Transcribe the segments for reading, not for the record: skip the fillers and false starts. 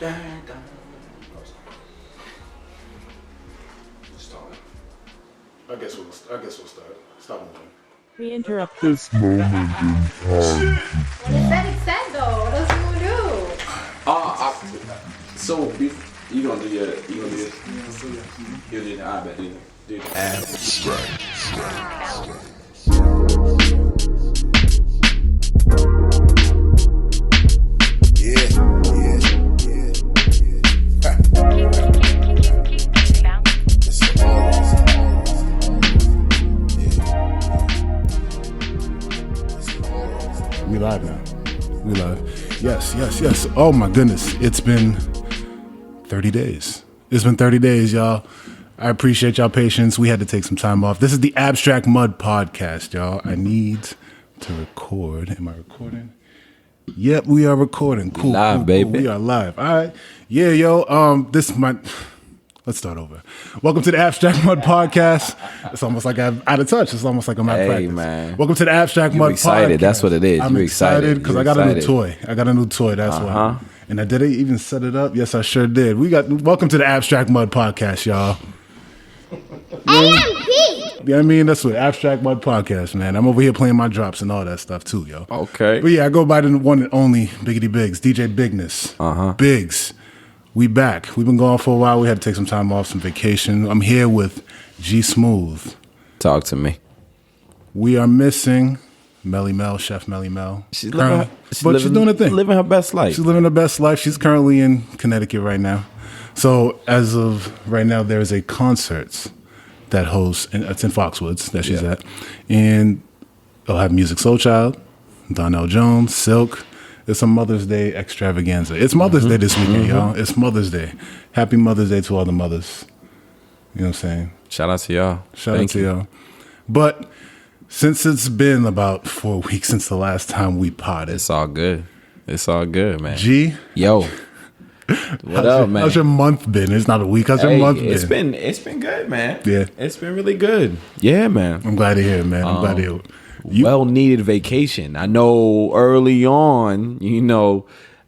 I guess we'll start. Stop moving. We interrupt This moment in time. What is that it said though? What else you gonna do? So you gonna do it? You do it. I bet do it. Abstract. We live now. We live. Yes. Oh my goodness. It's been 30 days. It's been 30 days, y'all. I appreciate y'all patience. We had to take some time off. This is the Abstract Mud Podcast, y'all. I need to record. Am I recording? Yep, we are recording. Cool. Live, baby. We are live. All right. Yeah, yo. This might. Let's start over. Welcome to the Abstract Mud Podcast. It's almost like I'm out of touch. It's almost like I'm out of practice. Man. Welcome to the Abstract Mud excited. Podcast. That's what it is. I'm You're excited because I got a new toy. That's why. And I did even set it up. Yes, I sure did. Welcome to the Abstract Mud Podcast, y'all. Yeah, I mean, that's what Abstract Mud Podcast, man. I'm over here playing my drops and all that stuff too, yo. Okay. But yeah, I go by the one and only Biggity Biggs, DJ Bigness. Biggs. We back. We've been gone for a while. We had to take some time off, some vacation. I'm here with G Smooth. Talk to me. We are missing Melly Mel, Chef Melly Mel. She's doing her thing. Living her best life. She's living her best life. She's currently in Connecticut right now. So as of right now, there is a concert that hosts, and it's in Foxwoods that she's at. And they'll have Music Soul Child, Donnell Jones, Silk. It's a Mother's Day extravaganza. It's Mother's Day this weekend, y'all. It's Mother's Day. Happy Mother's Day to all the mothers. You know what I'm saying? Shout out to y'all. Shout out to y'all. But since it's been about 4 weeks since the last time we potted. It's all good. It's all good, man. G? Yo. What up, man? How's your month been? It's not a week. How's your month been? It's been good, man. Yeah. It's been really good. Yeah, man. I'm glad to hear it, man. I'm glad to hear it. Well-needed vacation. I know early on,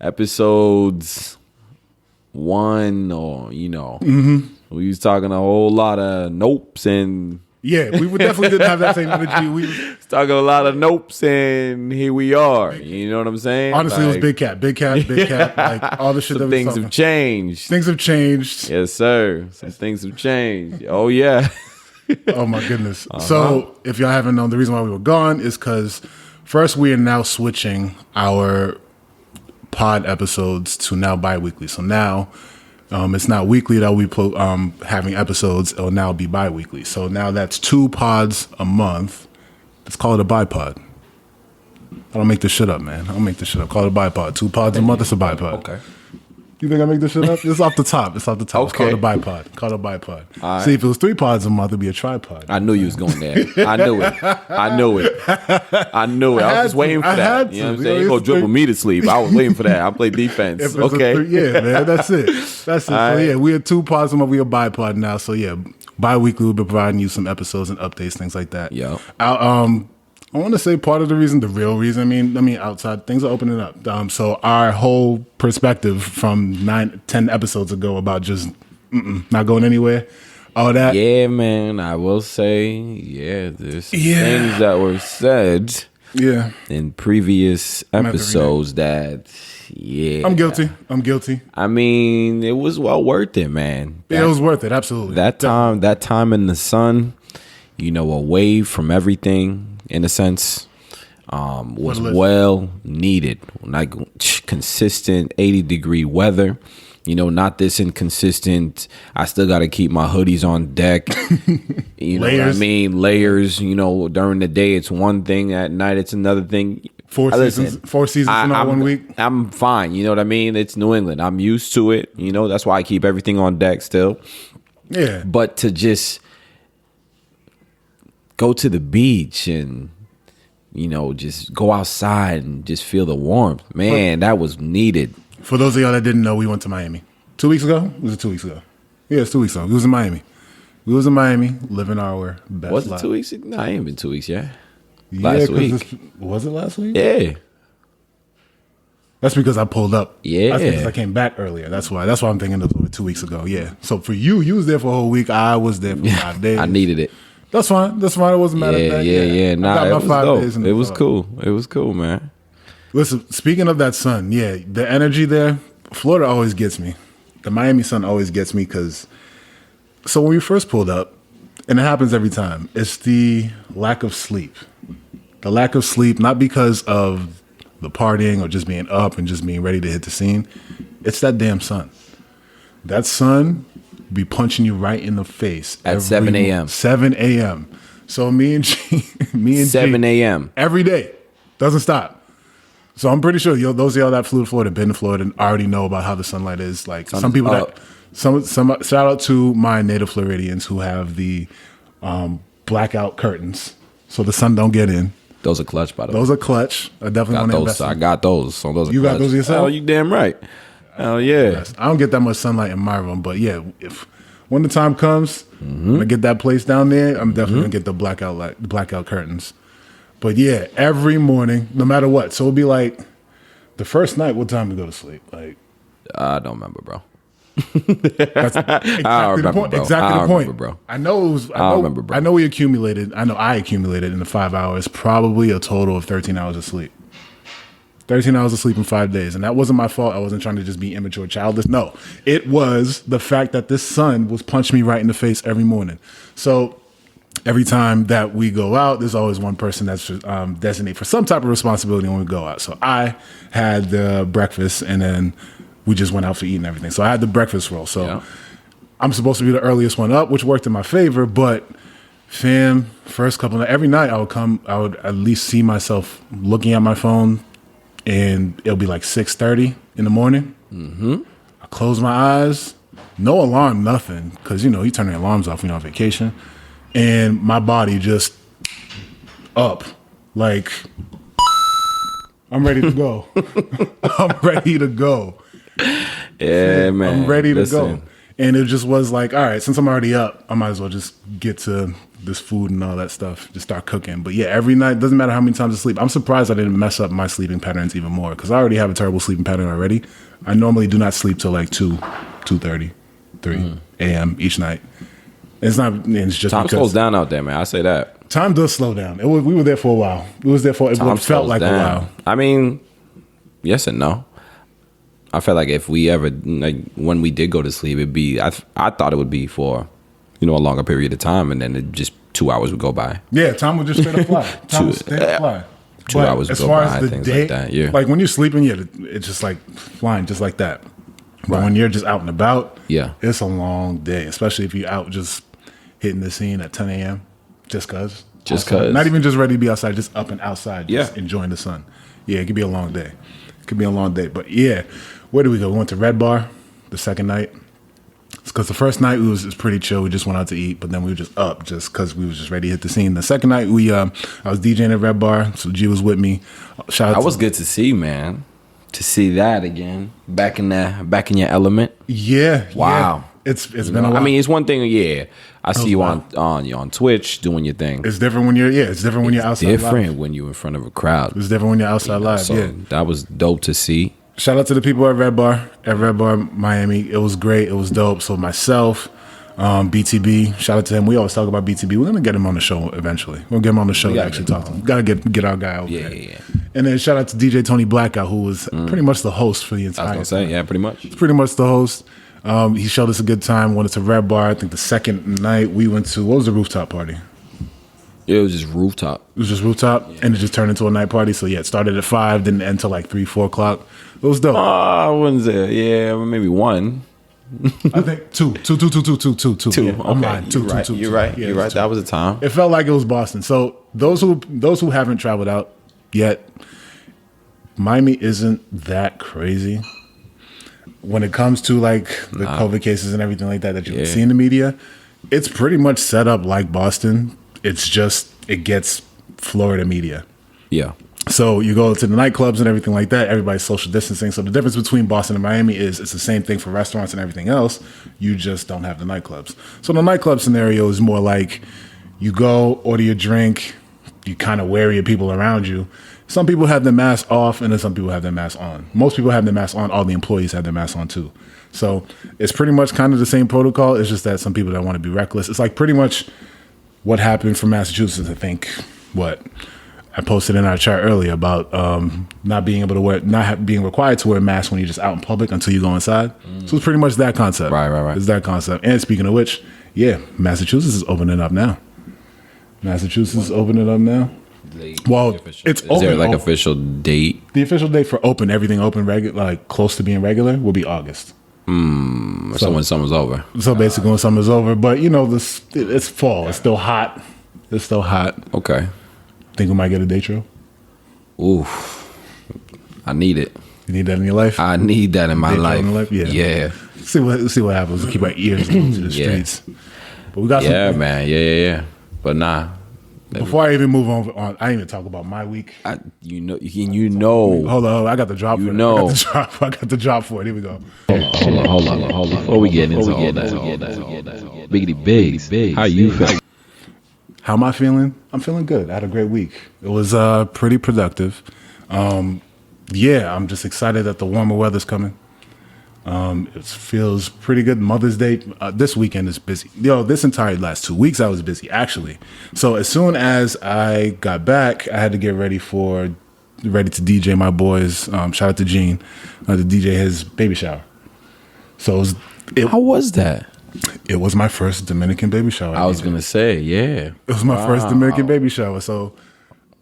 episodes 1 or, we was talking a whole lot of nopes and... Yeah, we definitely didn't have that same energy. We was talking a lot of nopes and here we are. You know what I'm saying? Honestly, it was big cap. Like all the shit that things have changed. Things have changed. Yes, sir. Some things have changed. Oh, yeah. Oh my goodness. So if y'all haven't known, the reason why we were gone is because first we are now switching our pod episodes to now bi-weekly. So now it's not weekly that we having episodes. It'll now be bi-weekly. So now that's 2 pods a month. Let's call it a bipod. I don't make this shit up, man. I don't make this shit up. Call it a bipod. 2 pods a month. It's a bipod. Okay. You think I make this shit up? It's off the top. It's Okay. Call it a bipod. Call it a bipod. Right. See, if it was 3 pods a month, it'd be a tripod. I knew you was going there. I knew it. I was just waiting for that. You know what I'm saying? You gonna dribble me to sleep. I was waiting for that. I play defense. Okay. Yeah, man. That's it. That's it. So right. yeah, we are 2 pods a month. We are bipod now. So yeah, bi-weekly we'll be providing you some episodes and updates, things like that. Yo. I want to say part of the real reason, I mean, outside, things are opening up. So our whole perspective from 10 episodes ago about just not going anywhere, all that. Yeah, man, I will say, there's things that were said in previous episodes that, I'm guilty. I mean, it was well worth it, man. It was worth it, absolutely. That time in the sun, away from everything, in a sense, was well needed. Like consistent 80-degree weather, not this inconsistent. I still got to keep my hoodies on deck. You know what I mean? Layers. During the day it's one thing, at night it's another thing. 4 seasons for not 1 week. I'm fine. You know what I mean? It's New England. I'm used to it. That's why I keep everything on deck still. Yeah. But to just go to the beach and, just go outside and just feel the warmth. Man, that was needed. For those of y'all that didn't know, we went to Miami 2 weeks ago. Was it 2 weeks ago? Yeah, it's 2 weeks ago. We was in Miami. Living our best life. Was it 2 weeks ago? No, I ain't been 2 weeks yet. Yeah, last week. Was it last week? Yeah. That's because I pulled up. Yeah. That's because I came back earlier. That's why I'm thinking of over 2 weeks ago. Yeah. So for you was there for a whole week. I was there for 5 days. I needed it. That's fine. It wasn't mad at that. Yeah. Nah, it was dope. It was club. cool. It was cool, man. Listen, speaking of that sun, yeah, the energy there, Florida always gets me. The Miami sun always gets me because, so when we first pulled up, and it happens every time, it's the lack of sleep. The lack of sleep, not because of the partying or just being up and just being ready to hit the scene. It's that damn sun. That sun be punching you right in the face. At 7 a.m. 7 a.m. So me and 7 a.m. every day. Doesn't stop. So I'm pretty sure those of y'all that flew to Florida, been to Florida, and already know about how the sunlight is. Like some people some shout out to my native Floridians who have the blackout curtains so the sun don't get in. Those are clutch, by the way. Those are clutch. I definitely want to invest in. I got those. So those are you clutch. got those yourself? Oh, you damn right. Oh yeah. I don't get that much sunlight in my room, but yeah, when the time comes, when I get that place down there, I'm definitely gonna get the blackout curtains. But yeah, every morning, no matter what. So it'll be like the first night. What time we go to sleep? Like I don't remember, bro. That's exactly the point. Bro. Exactly the point, remember, bro. I know it was. I remember, bro. I know we accumulated. I know I accumulated in the 5 hours probably a total of 13 hours of sleep. 13 hours of sleep in 5 days. And that wasn't my fault. I wasn't trying to just be immature, childish. No, it was the fact that this sun was punching me right in the face every morning. So every time that we go out, there's always one person that's designated for some type of responsibility when we go out. So I had the breakfast and then we just went out for eating everything. So I had the breakfast roll. So I'm supposed to be the earliest one up, which worked in my favor. But fam, first couple of every night I would at least see myself looking at my phone. And it'll be like 6:30 in the morning. I close my eyes, no alarm, nothing, because you turn the alarms off when you're on vacation, and my body just up, like I'm ready to go. I'm ready to go. Yeah, man. I'm ready to go. And it just was like, all right, since I'm already up, I might as well just get to this food and all that stuff, just start cooking. But yeah, every night, doesn't matter how many times I sleep. I'm surprised I didn't mess up my sleeping patterns even more because I already have a terrible sleeping pattern already. I normally do not sleep till like 2:30, 3 a.m. each night. It's just time slows down out there, man. I say that. Time does slow down. We were there for a while. It felt like a while. I mean, yes and no. I felt like if we ever, when we did go to sleep, it'd be, I thought it would be for, a longer period of time, and then it just 2 hours would go by. Yeah, time would just straight up fly. Time would straight up fly. 2 hours would go by, things like that, yeah. Like when you're sleeping, it's just like flying just like that. But when you're just out and about, it's a long day, especially if you're out just hitting the scene at 10 a.m. just because. Just because. Not even just ready to be outside, just up and outside, just enjoying the sun. Yeah, it could be a long day. But yeah, where did we go? We went to Red Bar the second night. Because the first night it was pretty chill. We just went out to eat, but then we were just up just because we was just ready to hit the scene. The second night I was DJing at Red Bar, so G was with me. Shout out. That was good to see, man. To see that again, back in your element. Yeah. Wow. Yeah. It's been a while. I mean, it's one thing. Yeah, I see you on Twitch doing your thing. It's different when you're outside. Different live. When you're in front of a crowd. It's different when you're outside live. So yeah, that was dope to see. Shout out to the people at Red Bar Miami. It was great. It was dope. So myself, BTB, shout out to him. We always talk about BTB. We're gonna get him on the show eventually. We'll get him on the show to actually talk to him. Gotta get our guy over there. Yeah. And then shout out to DJ Tony Blackout, who was pretty much the host for the entire. I was gonna say, yeah, pretty much. He's pretty much the host. He showed us a good time. Went to Red Bar. I think the second night we went to, what was the rooftop party? It was just rooftop. It was just rooftop, and it just turned into a night party. So yeah, it started at 5, didn't end till like 3, 4 o'clock. It was dope. I wouldn't say, yeah, maybe 1. I think 2. Yeah, I'm lying. Two. You're right. Yeah, You're right. That was the time. It felt like it was Boston. So those who haven't traveled out yet, Miami isn't that crazy when it comes to like the COVID cases and everything like that you can see in the media. It's pretty much set up like Boston. It's just it gets Florida media. Yeah. So you go to the nightclubs and everything like that, everybody's social distancing. So the difference between Boston and Miami is it's the same thing for restaurants and everything else. You just don't have the nightclubs. So the nightclub scenario is more like you go, order your drink, you kind of wary of people around you. Some people have their mask off, and then some people have their mask on. Most people have their mask on. All the employees have their mask on too. So it's pretty much kind of the same protocol. It's just that some people don't want to be reckless. It's like pretty much what happened from Massachusetts. I think what I posted in our chart earlier about not being required to wear a mask when you're just out in public until you go inside. So it's pretty much that concept. Right. It's that concept. And speaking of which, yeah, Massachusetts is opening up now. Well, it's open. Is there like official date? The official date for everything open, regular, like close to being regular, will be August. So when summer's over. So basically, when summer's over, but it's fall. It's still hot. Okay. Think we might get a day trip? Oof. I need it. You need that in your life? I need that in my life. Yeah. See what happens. We'll keep our ears glued to the streets. But we got some. Man. Yeah. But nah. Before I even move on, I didn't even talk about my week. You know. Hold on. I got the drop for it. I got the drop for it. Here we go. Hold on. Before we get into all that, Biggity Biggs, how you feel? How am I feeling? I'm feeling good. I had a great week. It was pretty productive. I'm just excited that the warmer weather's coming. It feels pretty good. Mother's Day this weekend is busy. This entire last 2 weeks I was busy actually. So as soon as I got back, I had to get ready to DJ my boys. Shout out to Gene, to DJ his baby shower. So how was that? It was my first Dominican baby shower. I was gonna say, yeah. It was my first Dominican baby shower. So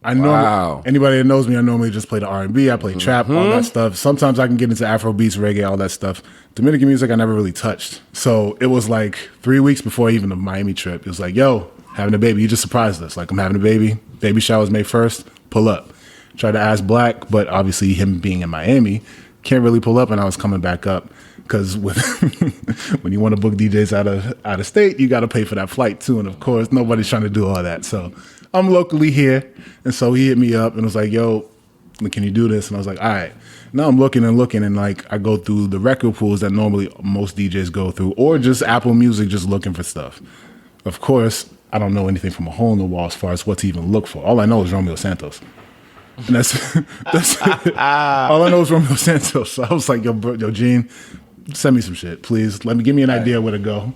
I know anybody that knows me, I normally just play the R&B. I play trap, all that stuff. Sometimes I can get into Afro beats, reggae, all that stuff. Dominican music, I never really touched. So it was like 3 weeks before even the Miami trip. It was like, yo, having a baby. You just surprised us. Like, I'm having a baby. Baby shower's May 1st. Pull up. Tried to ask Black, but obviously him being in Miami, can't really pull up. And I was coming back up because when you want to book DJs out of state, you got to pay for that flight too. And of course, nobody's trying to do all that. So I'm locally here. And so he hit me up and was like, yo, can you do this? And I was like, all right. Now I'm looking, and like I go through the record pools that normally most DJs go through, or just Apple Music, just looking for stuff. Of course, I don't know anything from a hole in the wall as far as what to even look for. All I know is Romeo Santos. And that's all I know is Romeo Santos. So I was like, yo, Gene, send me some shit, please. Give me an idea where to go.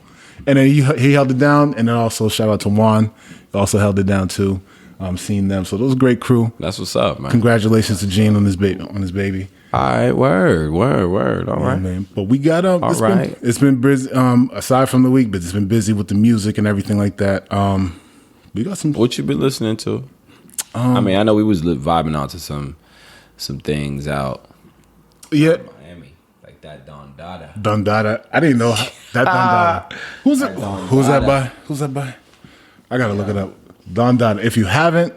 And then he held it down, and then also shout out to Juan, he also held it down too. Seeing them, so those great crew. That's what's up, man. Congratulations to Gene on his baby. All right, word. All right, man. But we got it's been busy. Aside from the week, but it's been busy with the music and everything like that. We got some. What you been listening to? I mean, I know we was vibing out to some things out. Yeah. Miami, like that Don Dada. Don Dada. I didn't know that Don Dada. Who's that by? I gotta look it up. Don Dada. If you haven't,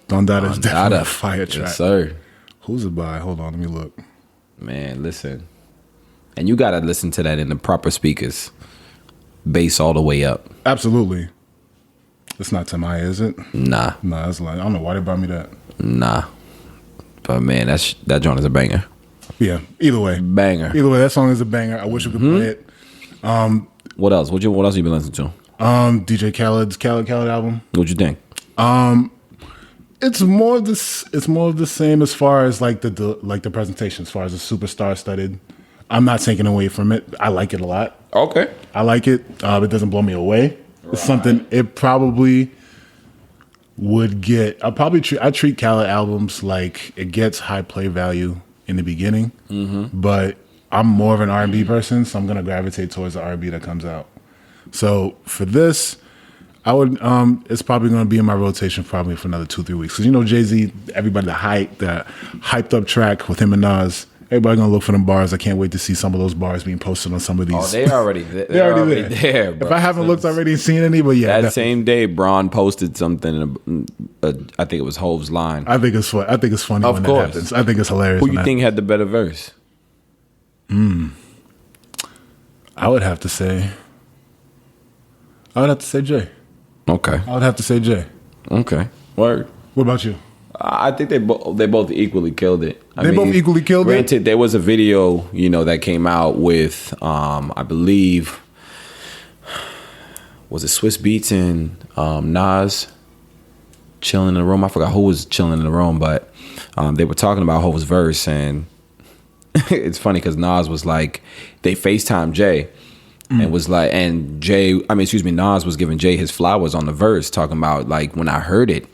Don Dada is definitely a fire track. Yes, sir. Who's it by? Hold on, let me look. Man, listen. And you gotta listen to that in the proper speakers. Bass all the way up. Absolutely. It's not Tamaya, is it? Nah. It's like, I don't know why they brought me that. Nah. But man, that joint is a banger. Yeah. Either way. Banger. Either way, that song is a banger. I wish we could play it. What else? What else you been listening to? DJ Khaled's Khaled album. What'd you think? It's more of the same as far as like the presentation, as far as the superstar studded. I'm not taking away from it. I like it a lot. Okay. I like it. It doesn't blow me away. Right. It's something it probably would get. I treat Khaled albums like it gets high play value in the beginning, but I'm more of an R&B person, so I'm gonna gravitate towards the R&B that comes out. So for this, I would. It's probably going to be in my rotation probably for another 2-3 weeks. Because Jay-Z, everybody the hyped up track with him and Nas. Everybody gonna look for them bars. I can't wait to see some of those bars being posted on some of these. Oh, they're already there. Bro. If I haven't looked already and seen any, but yeah, that same day, Braun posted something. I think it was Hove's line. I think it's funny. When that happens. I think it's hilarious. Who you think had the better verse? I would have to say Jay. Okay. I would have to say Jay. Okay. Word. What about you? I think they both equally killed it. They both equally killed it? Granted, there was a video, that came out with, I believe, was it Swiss Beats and Nas? chilling in the room. I forgot who was chilling in the room, but they were talking about Hov's verse, and it's funny because Nas was like, they FaceTime Jay. And was like, and Nas was giving Jay his flowers on the verse, talking about like when I heard it,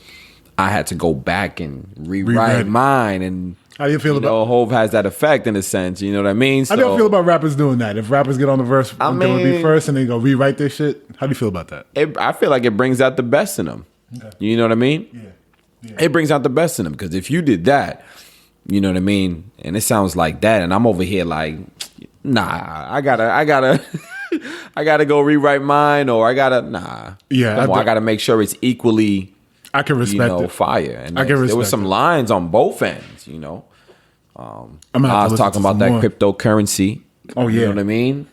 I had to go back and rewrite mine. And how do you feel about Hov has that effect in a sense, you know what I mean? How do you feel about rappers doing that? If rappers get on the verse, I going mean, to be first and they go rewrite their shit, how do you feel about that? I feel like it brings out the best in them. Okay. You know what I mean? Yeah. It brings out the best in them because if you did that, you know what I mean, and it sounds like that, and I'm over here like, nah, I gotta. I gotta go rewrite mine, or I gotta I gotta make sure it's equally. I can respect it. Fire. And I can respect there was some lines on both ends, you know. I was talking about that more cryptocurrency. Oh yeah, you know what I mean.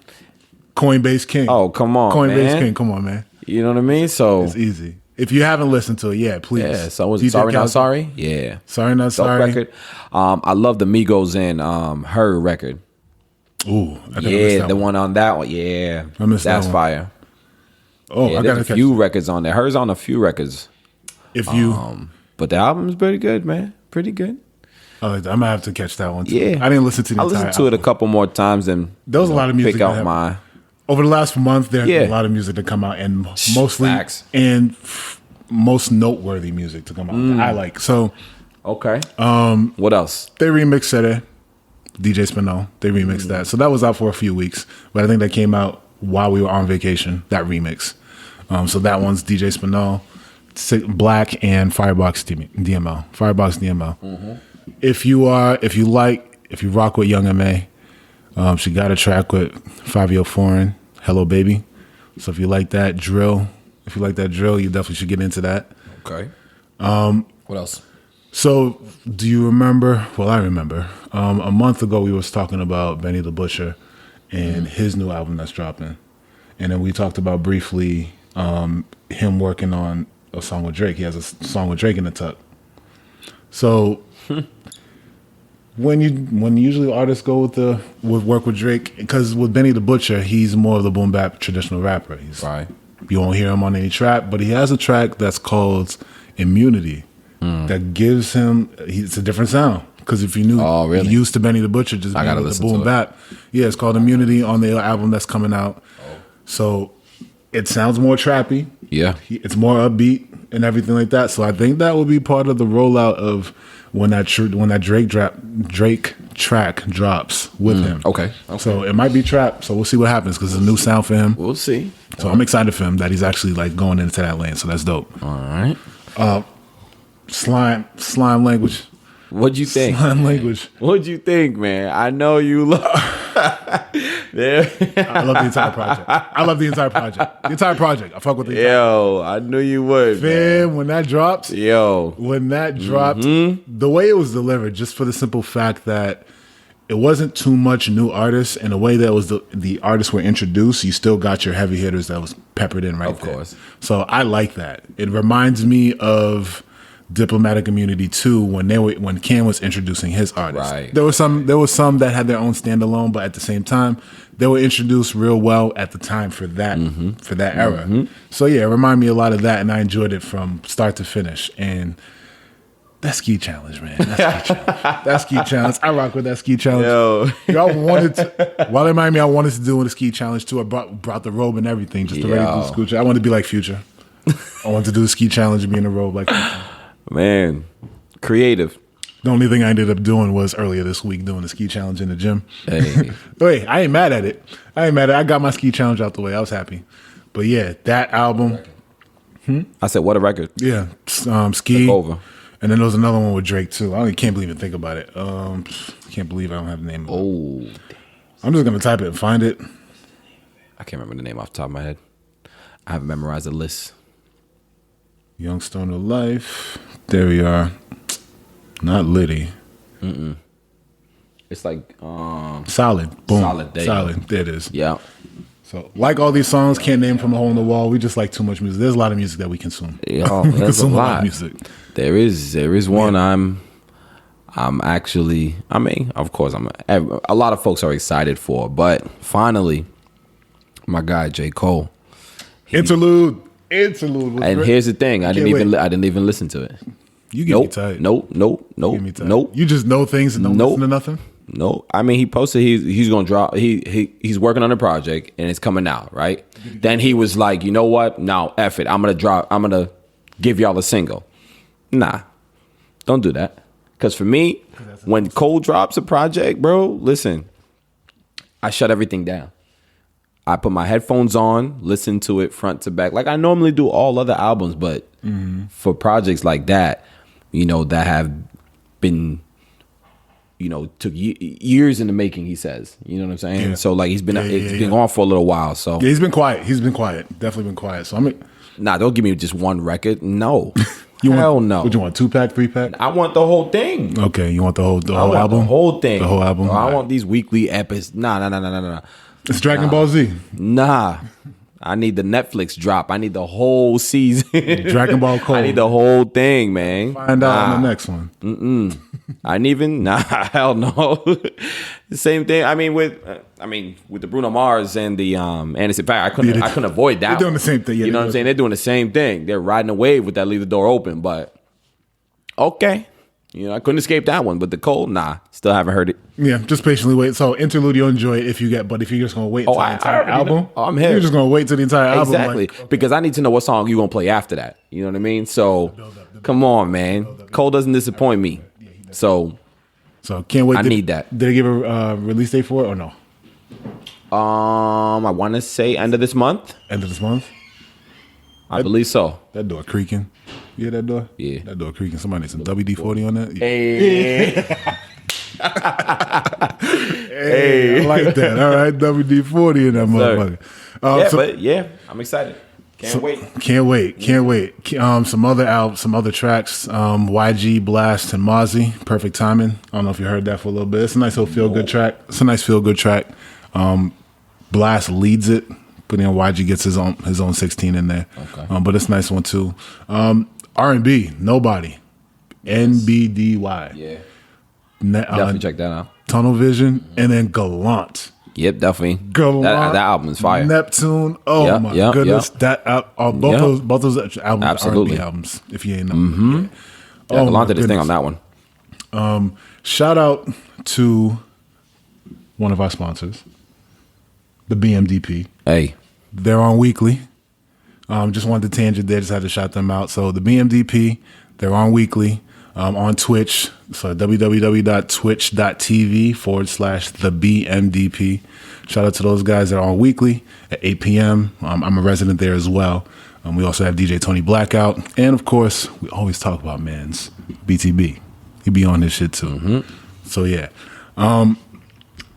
Coinbase King. Oh come on, Coinbase King. Come on, man. You know what I mean. So it's easy. If you haven't listened to it, please. Yeah. So was it Sorry Not Sorry? Yeah. Sorry Not Sorry. Record. I love the Migos and Her record. Ooh, the one on that one. Yeah, I missed that's that one. fire. Oh, yeah, I got a few records on there. Hers on a few records. If you, but the album's pretty good, man. Pretty good. I'm gonna have to catch that one too. Yeah, I didn't listen to the entire listened to it a couple more times and there was a lot of music. Pick out my over the last month. There's a lot of music to come out, and mostly most noteworthy music to come out that I like. So, okay. What else? They remixed Sere. DJ Spinell, they remixed that. So that was out for a few weeks, but I think that came out while we were on vacation, that remix. So that one's DJ Spinell, Black, and Firebox DML. Firebox DML. Mm-hmm. If you rock with Young M.A., she got a track with Fabio Foreign, Hello Baby. So if you like that drill, you definitely should get into that. Okay. What else? So, do you remember? Well, I remember. A month ago, we was talking about Benny the Butcher and his new album that's dropping, and then we talked about briefly him working on a song with Drake. He has a song with Drake in the tuck. So, when usually artists go with work with Drake, because with Benny the Butcher, he's more of the boom bap traditional rapper. Right. You won't hear him on any track, but he has a track that's called Immunity. That gives him, it's a different sound. Because if you knew, really? he used to Benny the Butcher, just being with the boom bap. Yeah, it's called Immunity on the album that's coming out. So it sounds more trappy. Yeah. It's more upbeat and everything like that. So I think that will be part of the rollout of when that Drake track drops with him. Okay. So it might be trap. So we'll see what happens because it's a new sound for him. We'll see. So I'm excited for him that he's actually like going into that lane. So that's dope. All right. Slime language. What'd you think? Slime language. What'd you think, man? I know you love. I love the entire project. The entire project. I fuck with the entire Yo, I knew you would. Fam, when that drops. When that dropped, the way it was delivered, just for the simple fact that it wasn't too much new artists, and the way that was the artists were introduced, you still got your heavy hitters that was peppered in right there. Of course. So I like that. It reminds me of Diplomatic Immunity 2 when Cam was introducing his artists. Right. There was some that had their own standalone, but at the same time, they were introduced real well at the time for that era. So yeah, it reminded me a lot of that, and I enjoyed it from start to finish. And that ski challenge, man. That ski challenge. I rock with that ski challenge. Y'all wanted to, while it reminded me, I wanted to do a ski challenge too. I brought the robe and everything just to ready to do the ski. I wanted to be like Future. I wanted to do the ski challenge and be in a robe like Future. Man, creative. The only thing I ended up doing was earlier this week doing the ski challenge in the gym. Hey. Wait, I ain't mad at it. I got my ski challenge out the way. I was happy. But yeah, that album. I said, what a record. Yeah. Ski. Took over. And then there was another one with Drake too. I can't believe it. Think about it. Can't believe I don't have the name. Oh. I'm just going to type it and find it. I can't remember the name off the top of my head. I haven't memorized the list. Young Stoner Life. There we are. Not Liddy. It's like Solid. Boom. Solid. There it is. Yeah. So like all these songs, can't name from a hole in the wall. We just like too much music. There's a lot of music that we consume. Yeah, we there's consume a lot of music. There is one. I'm actually. I mean, of course, a lot of folks are excited for, but finally, my guy J. Cole. Interlude. Interlude was And great. here's the thing: I didn't even listen to it. You get me tight. Nope. Get me tight. You just know things and don't listen to nothing. No, I mean he posted he's gonna drop he's working on a project and it's coming out, right? Then he was like, you know what? No, F it. I'm gonna give y'all a single. Nah, don't do that. Cause for me, when Cole drops a project, bro, listen, I shut everything down. I put my headphones on, listen to it front to back, like I normally do all other albums, but for projects like that, you know, that have been, you know, took years in the making, he says. You know what I'm saying? Yeah. So, like, he's been been on for a little while. So yeah, he's been quiet. Definitely been quiet. So, I mean... Nah, don't give me just one record. No. Hell no. What you want, 2-pack, 3-pack? I want the whole thing. Okay, you want the whole album? The whole thing. The whole album? No, I want these weekly episodes. Nah. It's Dragon Ball Z. Nah. I need the Netflix drop. I need the whole season. Dragon Ball Code. I need the whole thing, man. Find out on the next one. I didn't even. Nah, hell no. The same thing. I mean, with the Bruno Mars and the Anderson .Paak, I couldn't avoid that. They're doing the same thing. Yeah, you know what I'm saying? They're doing the same thing. They're riding a wave with that Leave the Door Open. But okay, you know, I couldn't escape that one. But the Cole, nah, still haven't heard it. Yeah, just patiently wait. So interlude, you'll enjoy it if you get. But if you're just gonna wait till the entire album, I'm here. You're just gonna wait till the entire album. Exactly, like, okay. Because I need to know what song you're gonna play after that. You know what I mean? So come on, man. Cole doesn't disappoint me. So can't wait. I need that. Did they give a release date for it or no? I want to say end of this month. End of this month. I believe so. That door creaking. You hear that door? Yeah. That door creaking. Somebody need some WD-40 on that. Yeah. Hey. Hey, I like that. All right, WD-40 in that motherfucker. Yeah, I'm excited. Can't wait. Some other tracks. YG, Blast, and Mozzie. Perfect Timing. I don't know if you heard that for a little bit. It's a nice little feel-good track. Blast leads it, but then YG gets his own 16 in there. Okay. But it's a nice one too. R&B, Nobody. NBDY. Yeah. Definitely check that out. Tunnel Vision, and then Gallant. Yep, definitely. Gallant. That album is fire. Neptune. Oh my goodness. That both those albums, absolutely. R&B albums. If you ain't know. Yeah, Gallant did his thing on that one. Shout out to one of our sponsors, the BMDP. Hey, they're on weekly. Just wanted to tangent there. Just had to shout them out. So the BMDP, they're on weekly. On Twitch, so www.twitch.tv/thebmdp. Shout out to those guys that are on weekly at 8 p.m. I'm a resident there as well. We also have DJ Tony Blackout, and of course, we always talk about man's BTB. He be on this shit too. Mm-hmm. So yeah,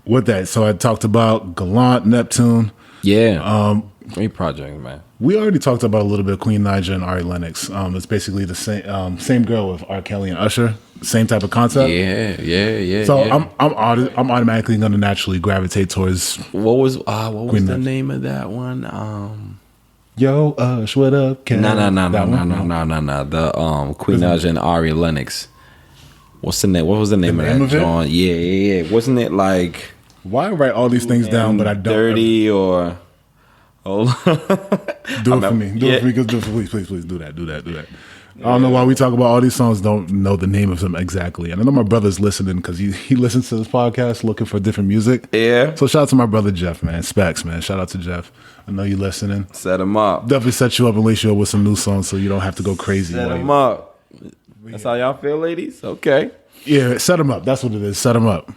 with that, so I talked about Gallant, Neptune. Yeah, great project, man. We already talked about a little bit of Queen Naija and Ari Lennox. It's basically the same girl with R. Kelly and Usher. Same type of concept. Yeah. So I'm automatically going to naturally gravitate towards. What was the name of that one? Yo, Ush, what up, Ken? No. The Queen Naija and Ari Lennox. What's the name? What was the name of that song? Yeah. Wasn't it like? Why write all these things down, but I don't? Dirty or. Oh, do it for me. Do it for me. Please do that. I don't know why we talk about all these songs. Don't know the name of them exactly. And I know my brother's listening because he listens to this podcast looking for different music. Yeah. So shout out to my brother Jeff, man. Specs, man. Shout out to Jeff. I know you listening. Set him up. Definitely set you up and lace you up with some new songs so you don't have to go crazy. Set him up. That's how y'all feel, ladies. Okay. Yeah, set him up. That's what it is. Set him up.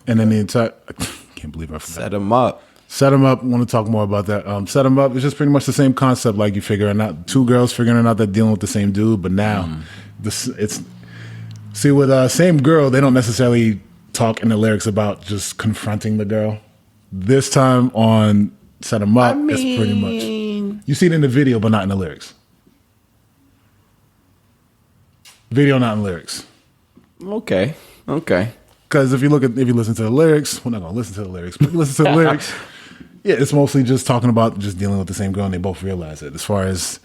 And then the entire. I can't believe I forgot. Set him up. Set them up. Want to talk more about that? Set them up. It's just pretty much the same concept. Like you figuring out two girls figuring out they're dealing with the same dude, but now with same girl, they don't necessarily talk in the lyrics about just confronting the girl. This time on Set them up, it's pretty much you see it in the video, but not in the lyrics. Video, not in lyrics. Okay. Because if you listen to the lyrics, we're not gonna listen to the lyrics, but if you listen to the lyrics. Yeah, it's mostly just talking about just dealing with the same girl, and they both realize it. As far as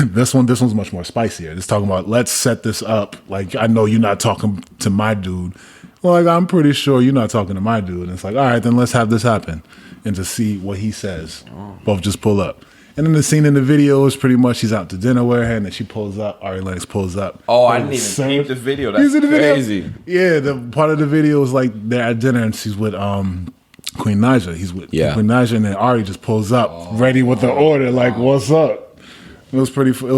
this one's much more spicier. It's talking about let's set this up. Like I know you're not talking to my dude. Well, like I'm pretty sure you're not talking to my dude. And it's like, all right, then let's have this happen, and to see what he says. Both just pull up, And then the scene in the video is pretty much she's out to dinner with her, and then she pulls up. Ari Lennox pulls up. Oh, I didn't even peep the video. That's crazy. Video? Yeah, the part of the video is like they're at dinner, and she's with Queen Naija. He's with Queen Naija, and then Ari just pulls up, ready with the order, like, "What's up?" It was pretty funny.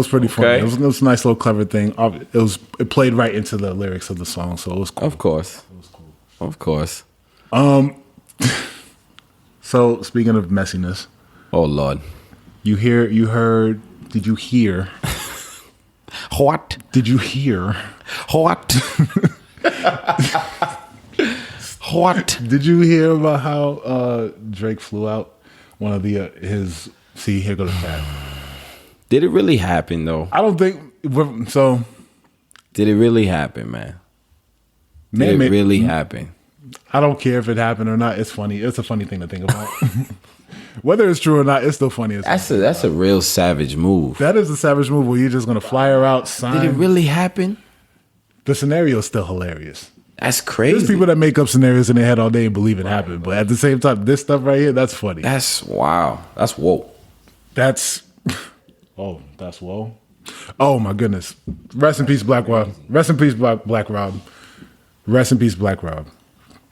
It was a nice little clever thing. It played right into the lyrics of the song, so it was cool. Of course, it was cool. Of course. So speaking of messiness, oh Lord, did you hear? What? Did you hear? What? What? Did you hear about how Drake flew out one of his? See, here goes that. Did it really happen though? I don't think so. Did it really happen, man? Did it really happen? I don't care if it happened or not. It's funny. It's a funny thing to think about. Whether it's true or not, it's still funny. That's a real savage move. That is a savage move where you're just gonna fly her out. Sign. Did it really happen? The scenario is still hilarious. That's crazy. There's people that make up scenarios in their head all day and believe it happened, but at the same time, this stuff right here, that's funny. That's wow. That's whoa. That's whoa. Oh my goodness. Rest in peace, Black Rob. Rest in peace, Black Rob. Rest in peace, Black Rob.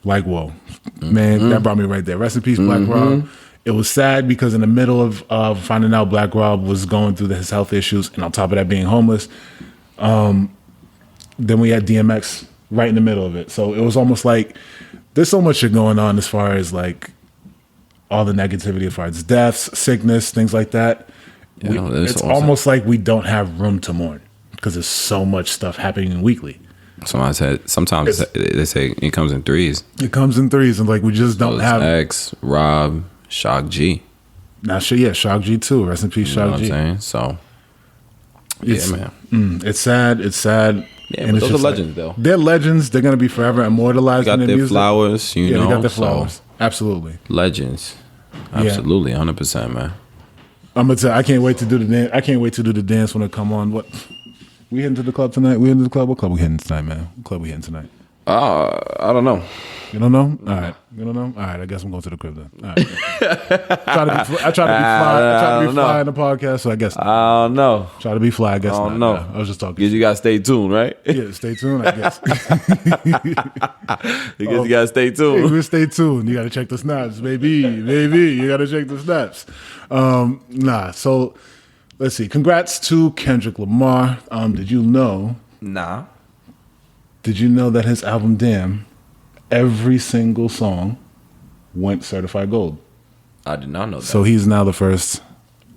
Like, whoa. Man, that brought me right there. Rest in peace, Black Rob. It was sad because in the middle of finding out Black Rob was going through his health issues, and on top of that being homeless, then we had DMX right in the middle of it. So it was almost like there's so much shit going on as far as like all the negativity as far as deaths, sickness, things like that. It's almost like we don't have room to mourn because there's so much stuff happening weekly. Sometimes they say it comes in threes. It comes in threes, and like we just don't have X, Rob, Shock G. Now, Shock G too. Rest in peace, Shock G. You know what I'm saying? So, man. It's sad. It's sad. Yeah, but those are legends, though. They're legends. They're gonna be forever immortalized. Got in their music. Flowers, you know. They got their flowers. So, absolutely. Legends. Absolutely, 100%, man. I'm gonna tell. I can't wait to do the dance. I can't wait to do the dance when it come on. What? We heading to the club tonight? We heading to the club? What club we heading tonight, man? What club we heading tonight? I don't know. You don't know? All right. You don't know? All right. I guess I'm going to the crib then. All right. I try to be fly in the podcast, so I guess. I don't know. Try to be fly, I guess. I don't know. I was just talking. Guess you got to stay tuned, right? Yeah, stay tuned, I guess. You got to stay tuned. You stay tuned. You got to check the snaps, baby. You got to check the snaps. So let's see. Congrats to Kendrick Lamar. Did you know? Nah. Did you know that his album Damn, every single song went certified gold? I did not know that. So he's now the first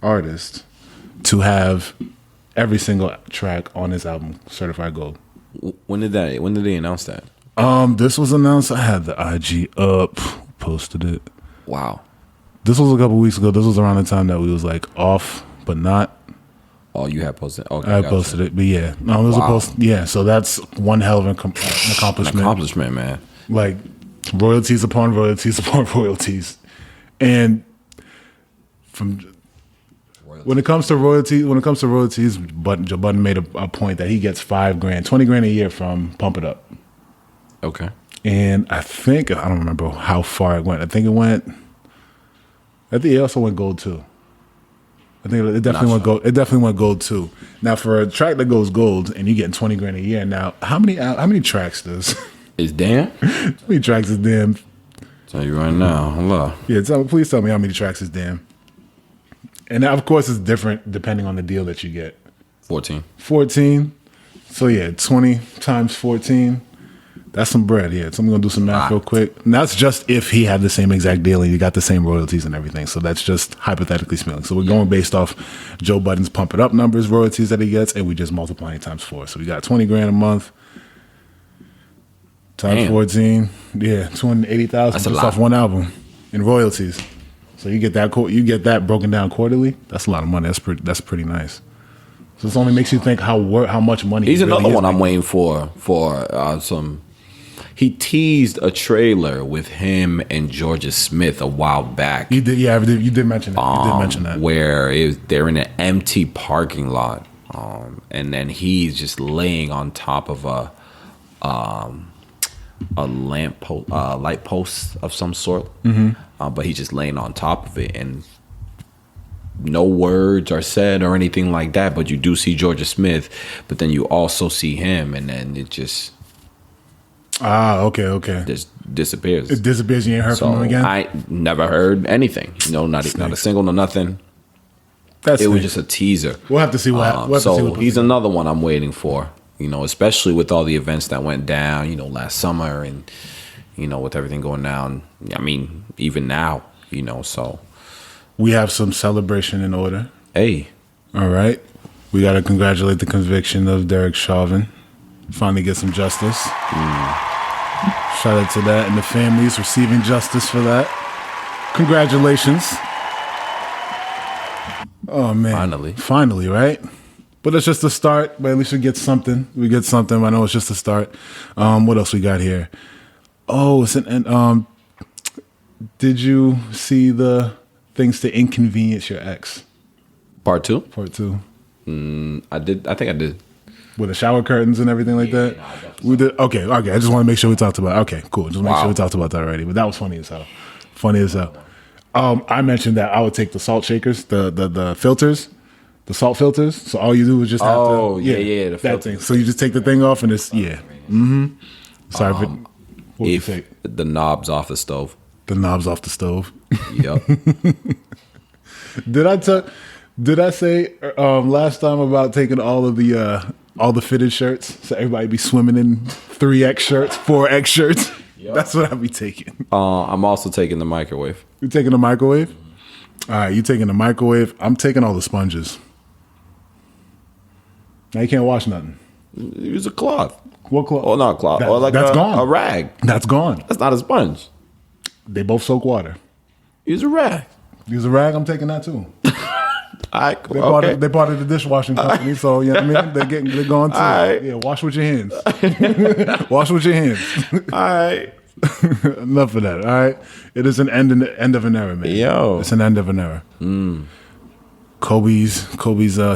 artist to have every single track on his album certified gold. When did they announce that? This was announced. I had the IG up, posted it. Wow. This was a couple weeks ago. This was around the time that we was like off, but not. Oh, you had posted. Okay, I posted it, but yeah, no, it was a post. Yeah, so that's one hell of an accomplishment. Accomplishment, man. Like royalties upon royalties upon royalties, and when it comes to royalties, but Joe Budden made a point that he gets $5,000, $20,000 a year from Pump It Up. Okay. And I don't remember how far it went. I think it also went gold too. I think it definitely went gold. It definitely went gold too. Now, for a track that goes gold and you getting $20,000 a year, now how many tracks does? Is Damn? How many tracks is Damn? Tell you right now. Hello. Yeah, please tell me how many tracks is Damn. And that, of course, it's different depending on the deal that you get. 14. So yeah, 20 times 14. That's some bread, yeah. So I'm going to do some math real quick. And that's just if he had the same exact deal and you got the same royalties and everything. So that's just hypothetically speaking. So we're going based off Joe Budden's Pump It Up numbers, royalties that he gets, and we just multiplying times 4. So we got $20,000 a month times 14. Yeah, $280,000 just off one album in royalties. So you get that broken down quarterly. That's a lot of money. That's pretty nice. So this only makes you think how much money. He's really another one I'm waiting for some. He teased a trailer with him and Georgia Smith a while back. You did mention that. Where they're in an empty parking lot, and then he's just laying on top of a lamp post, light post of some sort. Mm-hmm. But he's just laying on top of it, and no words are said or anything like that, but you do see Georgia Smith, but then you also see him, and then it just okay. just disappears. It disappears. You ain't heard from him again. I never heard anything. Not a single, no nothing. It was just a teaser. We'll have to see what happens. So he's another one I'm waiting for. Especially with all the events that went down, last summer, and with everything going down. I mean, even now, so we have some celebration in order. Hey, all right, we got to congratulate the conviction of Derek Chauvin. Finally get some justice. Shout out to that and the families receiving justice for that. Congratulations. Oh man, finally, right? But it's just a start. But at least we get something. I know it's just a start. What else we got here? Oh, it's an. Did you see the things to inconvenience your ex? Part two. I did. I think I did. With the shower curtains and everything like that. We did. Okay. I just want to make sure we talked about it. Okay, cool. Just make sure we talked about that already. But that was funny as hell. I mentioned that I would take the salt shakers, the filters. The salt filters. So all you do is just have to... the that thing. So you just take the thing off and it's... Yeah. Mm-hmm. Sorry, but... What if you take? The knobs off the stove. The knobs off the stove. Yep. Did I say last time about taking all the fitted shirts so everybody be swimming in 3X shirts, 4X shirts? Yep. That's what I'll be taking. I'm also taking the microwave. You're taking the microwave? All right, you taking the microwave. I'm taking all the sponges. Now you can't wash nothing. Use a cloth. What cloth? Oh, not a cloth. Or like that's gone. A rag. That's gone. That's not a sponge. They both soak water. Use a rag. Use a rag. I'm taking that too. They're part of the dishwashing company, so you know what I mean. They're going too. Right. Yeah, wash with your hands. Wash with your hands. All right. Enough of that. All right. It is an end of an era, man. Yo, it's an end of an era. Kobe's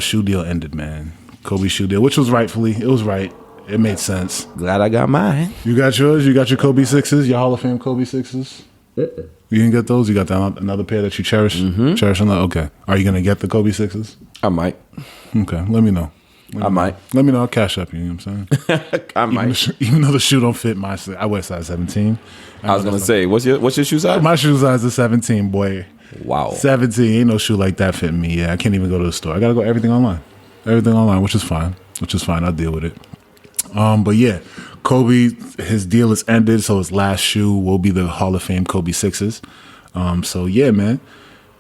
shoe deal ended, man. Kobe's shoe deal, which was rightfully, it was right. It made sense. Glad I got mine. You got yours. You got your Kobe 6s, your Hall of Fame Kobe 6s. You didn't get those? You got another pair that you cherish? Mm-hmm. Cherish on that? Okay. Are you going to get the Kobe 6s? I might. Okay. Let me know. I might. Let me know. I'll cash up you. You know what I'm saying? I might. Even though the shoe don't fit my size. I wear size 17. I was going to say, what's your shoe size? My shoe size is 17, boy. Wow. 17. Ain't no shoe like that fitting me. Yeah, I can't even go to the store. I got to go everything online. Which is fine. I'll deal with it. But yeah, Kobe, his deal is ended, so his last shoe will be the Hall of Fame Kobe 6s. So yeah, man,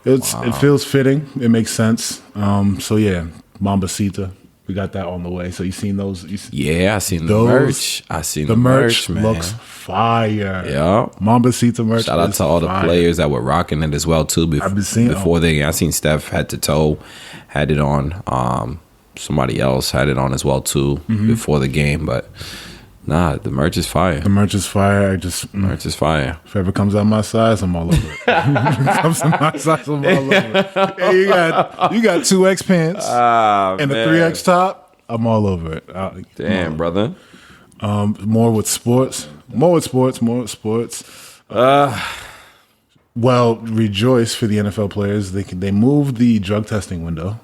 it feels fitting. It makes sense. So yeah, Mambasita, we got that on the way. So you seen those? Yeah, I seen the merch. I seen the merch, man. Looks fire. Yeah, Mambasita merch. Shout out to all the players that were rocking it as well too. I seen Steph head to toe had it on. Somebody else had it on as well too before the game, but nah, the merch is fire. Merch is fire. Merch is fire. If it ever comes out my size, I'm all over it. If it comes out my size, I'm all over it. Hey, you got 2X pants and a 3X top. I'm all over it. Damn, brother. More with sports. Well, rejoice for the NFL players. They moved the drug testing window.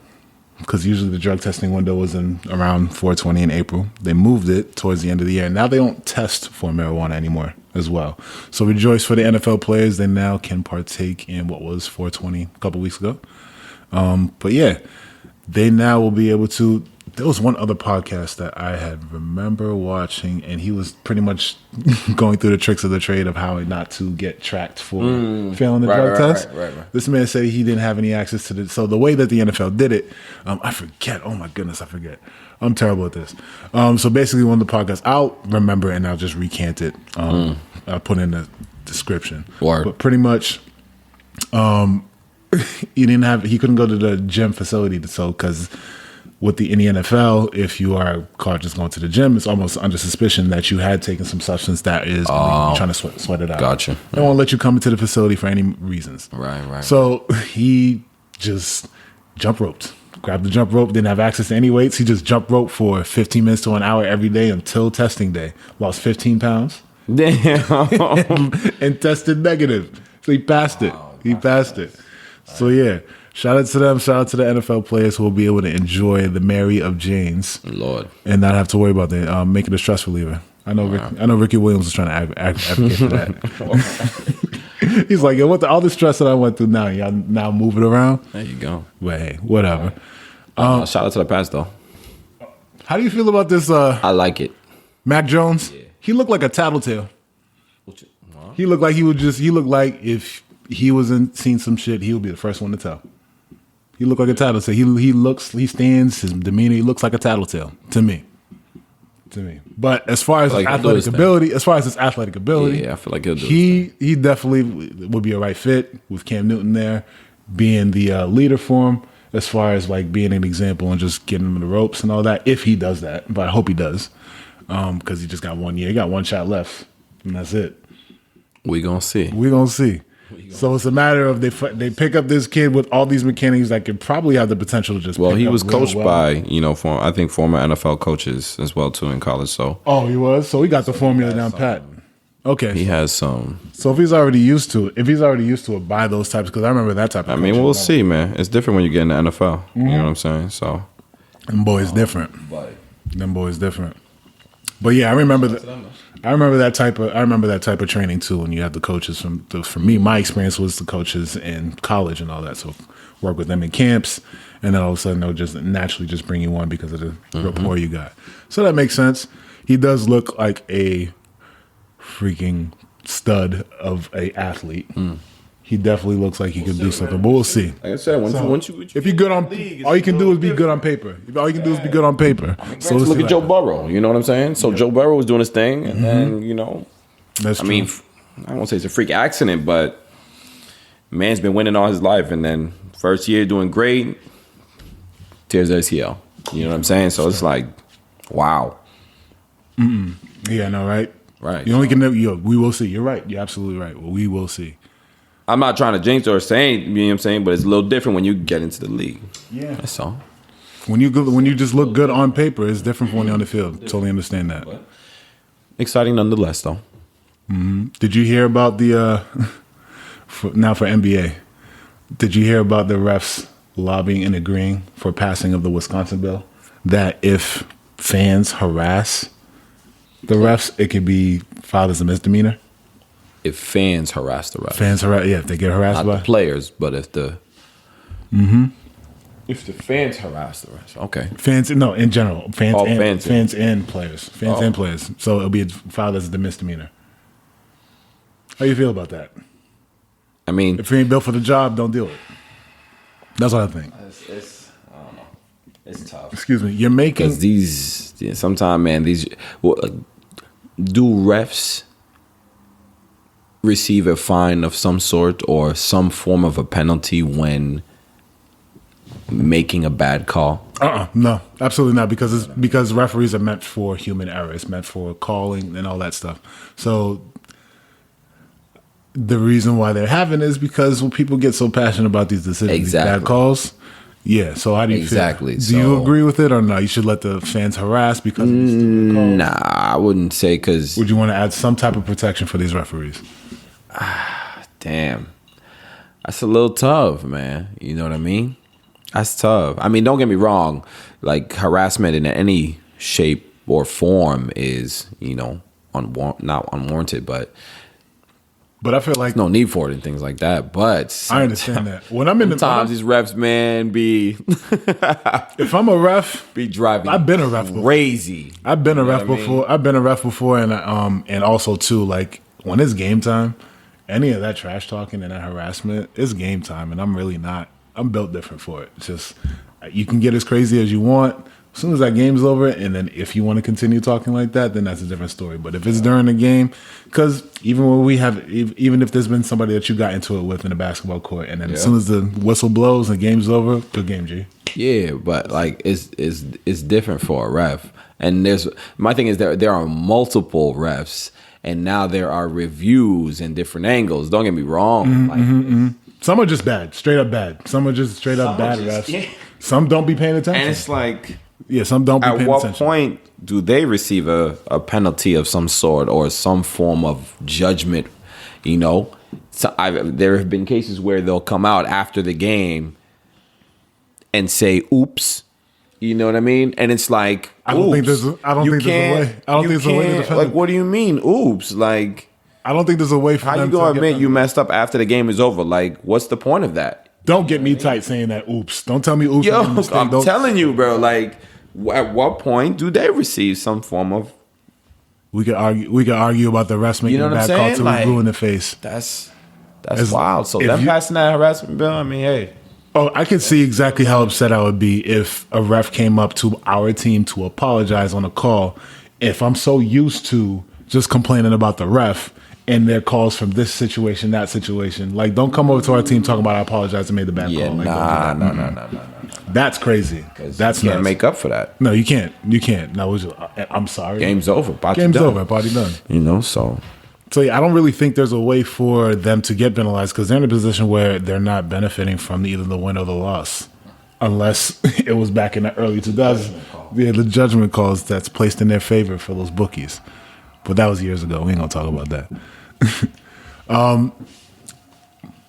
Because usually the drug testing window was in around 4/20 in April. They moved it towards the end of the year. Now they don't test for marijuana anymore as well. So rejoice for the NFL players. They now can partake in what was 4/20 a couple weeks ago. But yeah, they now will be able to. There was one other podcast that I had remember watching, and he was pretty much going through the tricks of the trade of how not to get tracked for failing the drug test. Right. This man said he didn't have any access to so the way that the NFL did it, I forget. Oh my goodness, I forget. I'm terrible at this. So basically, one of the podcasts, I'll remember and I'll just recant it. I'll put in the description. But pretty much, he couldn't go to the gym facility because. In the NFL, if you are caught just going to the gym, it's almost under suspicion that you had taken some substance that is trying to sweat it out. Gotcha. They won't let you come into the facility for any reasons. Right. So he just jump roped, grabbed the jump rope, didn't have access to any weights. He just jump roped for 15 minutes to an hour every day until testing day. Lost 15 pounds. Damn. and tested negative. So he passed it. So yeah. Shout out to them. Shout out to the NFL players who will be able to enjoy the Mary of Janes. Lord. And not have to worry about that. Make it a stress reliever. I know Ricky Williams is trying to advocate for that. He's like, yo, all the stress that I went through now, y'all now move it around. There you go. But hey, whatever. Shout out to the Pats, though. How do you feel about this? I like it. Mac Jones? Yeah. He looked like a tattletale. He looked like he looked like if he wasn't seen some shit, he would be the first one to tell. He looked like a tattletale. He stands, his demeanor, he looks like a tattletale to me. But as far as his athletic ability, yeah, I feel like he definitely would be a right fit with Cam Newton there, being the leader for him, as far as like being an example and just getting him the ropes and all that. If he does that, but I hope he does, because he just got 1 year, he got one shot left, and that's it. We gonna see. So it's a matter of they pick up this kid with all these mechanics that could probably have the potential to just. Well, he was coached by I think former NFL coaches as well too in college. So he was. So he got the formula down pat. Okay, he has some. So if he's already used to it by those types, because I remember that type of. I mean, we'll see, man. It's different when you get in the NFL. Mm-hmm. You know what I'm saying? So, them boys different. But yeah, I remember that type of training too. When you have the coaches for me, my experience was the coaches in college and all that. So work with them in camps, and then all of a sudden they'll just naturally just bring you on because of the rapport you got. So that makes sense. He does look like a freaking stud of a athlete. He definitely looks like he could do something, but we'll see. Like I said, once you if you're good on, all you can do is be good on paper. All you can do is be good on paper. So look at Joe Burrow. You know what I'm saying? So Joe Burrow was doing his thing, and then that's true. I mean, I won't say it's a freak accident, but man's been winning all his life, and then first year doing great, tears ACL. You know what I'm saying? So it's like, wow. Yeah, no, right. Right. You only can never. We will see. You're right. You're absolutely right. Well, we will see. I'm not trying to jinx or say, you know what I'm saying, but it's a little different when you get into the league. Yeah. That's all. When you just look good on paper, it's different from when you're on the field. Totally understand that. Exciting nonetheless, though. Mm-hmm. Did you hear about the for NBA? Did you hear about the refs lobbying and agreeing for passing of the Wisconsin bill that if fans harass the refs, it could be filed as a misdemeanor? If fans harass the refs. If they get harassed not by the players, but if the if the fans harass the refs. Okay. Fans, no, in general, fans and players, and players. So it'll be filed as a misdemeanor. How you feel about that? I mean, if you ain't built for the job, don't do it. That's what I think. I don't know. It's tough. Excuse me. You're making because sometimes, man, do refs receive a fine of some sort or some form of a penalty when making a bad call? No, absolutely not. Because referees are meant for human error. It's meant for calling and all that stuff. So the reason why they're having it is because when people get so passionate about these decisions, these bad calls. Yeah. So how do you feel? Do you agree with it or no? You should let the fans harass because of these stupid calls? Nah, I wouldn't say because. Would you want to add some type of protection for these referees? Damn. That's a little tough, man. You know what I mean? That's tough. I mean, don't get me wrong. Like, harassment in any shape or form is, not unwarranted, but I feel like there's no need for it and things like that. But I understand that. When I'm in sometimes these refs, man, be if I'm a ref, be driving. I've been a ref crazy. Before. I've been a ref before. I've been a ref before, and also too, like when it's game time, any of that trash talking and that harassment, it's game time, and I'm built different for it. It's just you can get as crazy as you want. As soon as that game's over, and then if you want to continue talking like that, then that's a different story. But if it's during the game, because even if there's been somebody that you got into it with in a basketball court, and then as soon as the whistle blows and the game's over, good game, G. Yeah, but like it's different for a ref. And my thing is there are multiple refs, and now there are reviews and different angles. Don't get me wrong. Some are just bad, straight up bad. Some are just straight up bad refs. Yeah. Some don't be paying attention. And it's like, some don't be paying attention. At what point do they receive a penalty of some sort or some form of judgment? There have been cases where they'll come out after the game and say oops. You know what I mean? And it's like, I don't think there's a way. I don't think there's a way to defend like, it. what do you mean oops? Like, I don't think there's a way for how them you gonna to admit you messed up after the game is over? Like, what's the point of that? Don't get me tight saying that oops. Don't tell me oops. Yo, I made a mistake. I'm Don't- telling you, bro. Like, at what point do they receive some form of? We could argue about the refs making You know a what I'm bad call saying? till Like, we blue in the face. That's As- wild. So if them you- passing that harassment bill. I mean, hey, Oh, I could see exactly how upset I would be if a ref came up to our team to apologize on a call. If I'm so used to just complaining about the ref and their calls from this situation, that situation, like don't come over to our team talking about I apologize and made the bad yeah, call. Like, don't do that. no. That's crazy. That's You can't nuts. make up for that. No, you can't. You can't. No, I'm sorry. Game's over. Party Game's done. over. Party done. You know, so So yeah, I don't really think there's a way for them to get penalized because they're in a position where they're not benefiting from either the win or the loss, unless it was back in the early 2000s. Yeah, the judgment calls that's placed in their favor for those bookies, but that was years ago. We ain't gonna talk about that.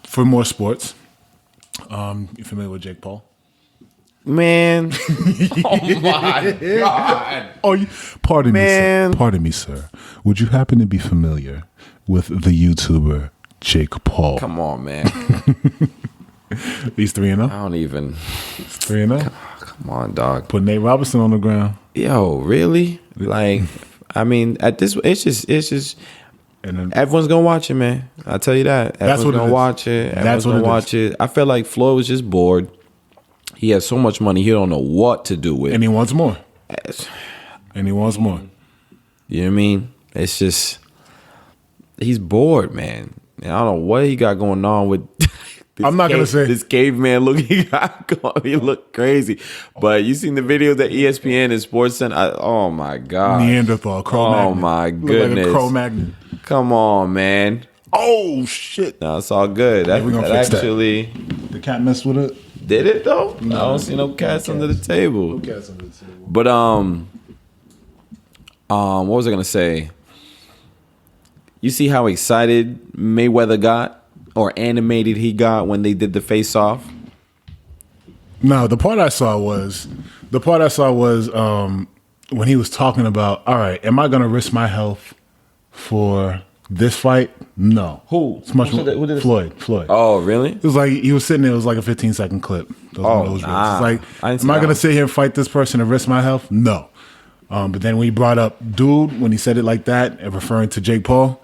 For more sports, you familiar with Jake Paul? man. Oh my god. Oh, pardon Man. me, sir. Pardon me, sir. Would you happen to be familiar with the YouTuber Jake Paul? Come on, man. He's 3-0. I don't even. 3-0. Come on, dog. Put Nate Robinson on the ground. Yo, really? Like, I mean, at this, it's just. And then Everyone's gonna watch it, man. I tell you that. That's Everyone's what it gonna is. watch it. That's Everyone's what gonna it watch it. I feel like Floyd was just bored. He has so much money, he don't know what to do with. and he wants more. And he wants more. You know what I mean? It's just he's bored, man. And I don't know what he got going on with. This I'm not gonna say- this caveman look he got going. He look crazy, but you seen the video that ESPN and Sports Center? Oh my god, Neanderthal, Cro-Magnon. Oh my Look goodness, like a Cro-Magnon. Come on, man. Oh shit! No, it's all good. That, we gonna that fix that. actually The cat messed with it. did it though. I don't see no cats under the table. But what was I gonna say? You see how excited Mayweather got or animated he got when they did the face off? No, the part I saw was when he was talking about, all right, am I gonna risk my health for this fight? No. Who? It's much Who more. said that? Who did it? Floyd. Oh, really? It was like he was sitting there. It was like a 15-second clip. Those were those reels. nah. It's like, I didn't see am I that going one. to sit here and fight this person and risk my health? No. But then when he brought up dude, when he said it like that and referring to Jake Paul,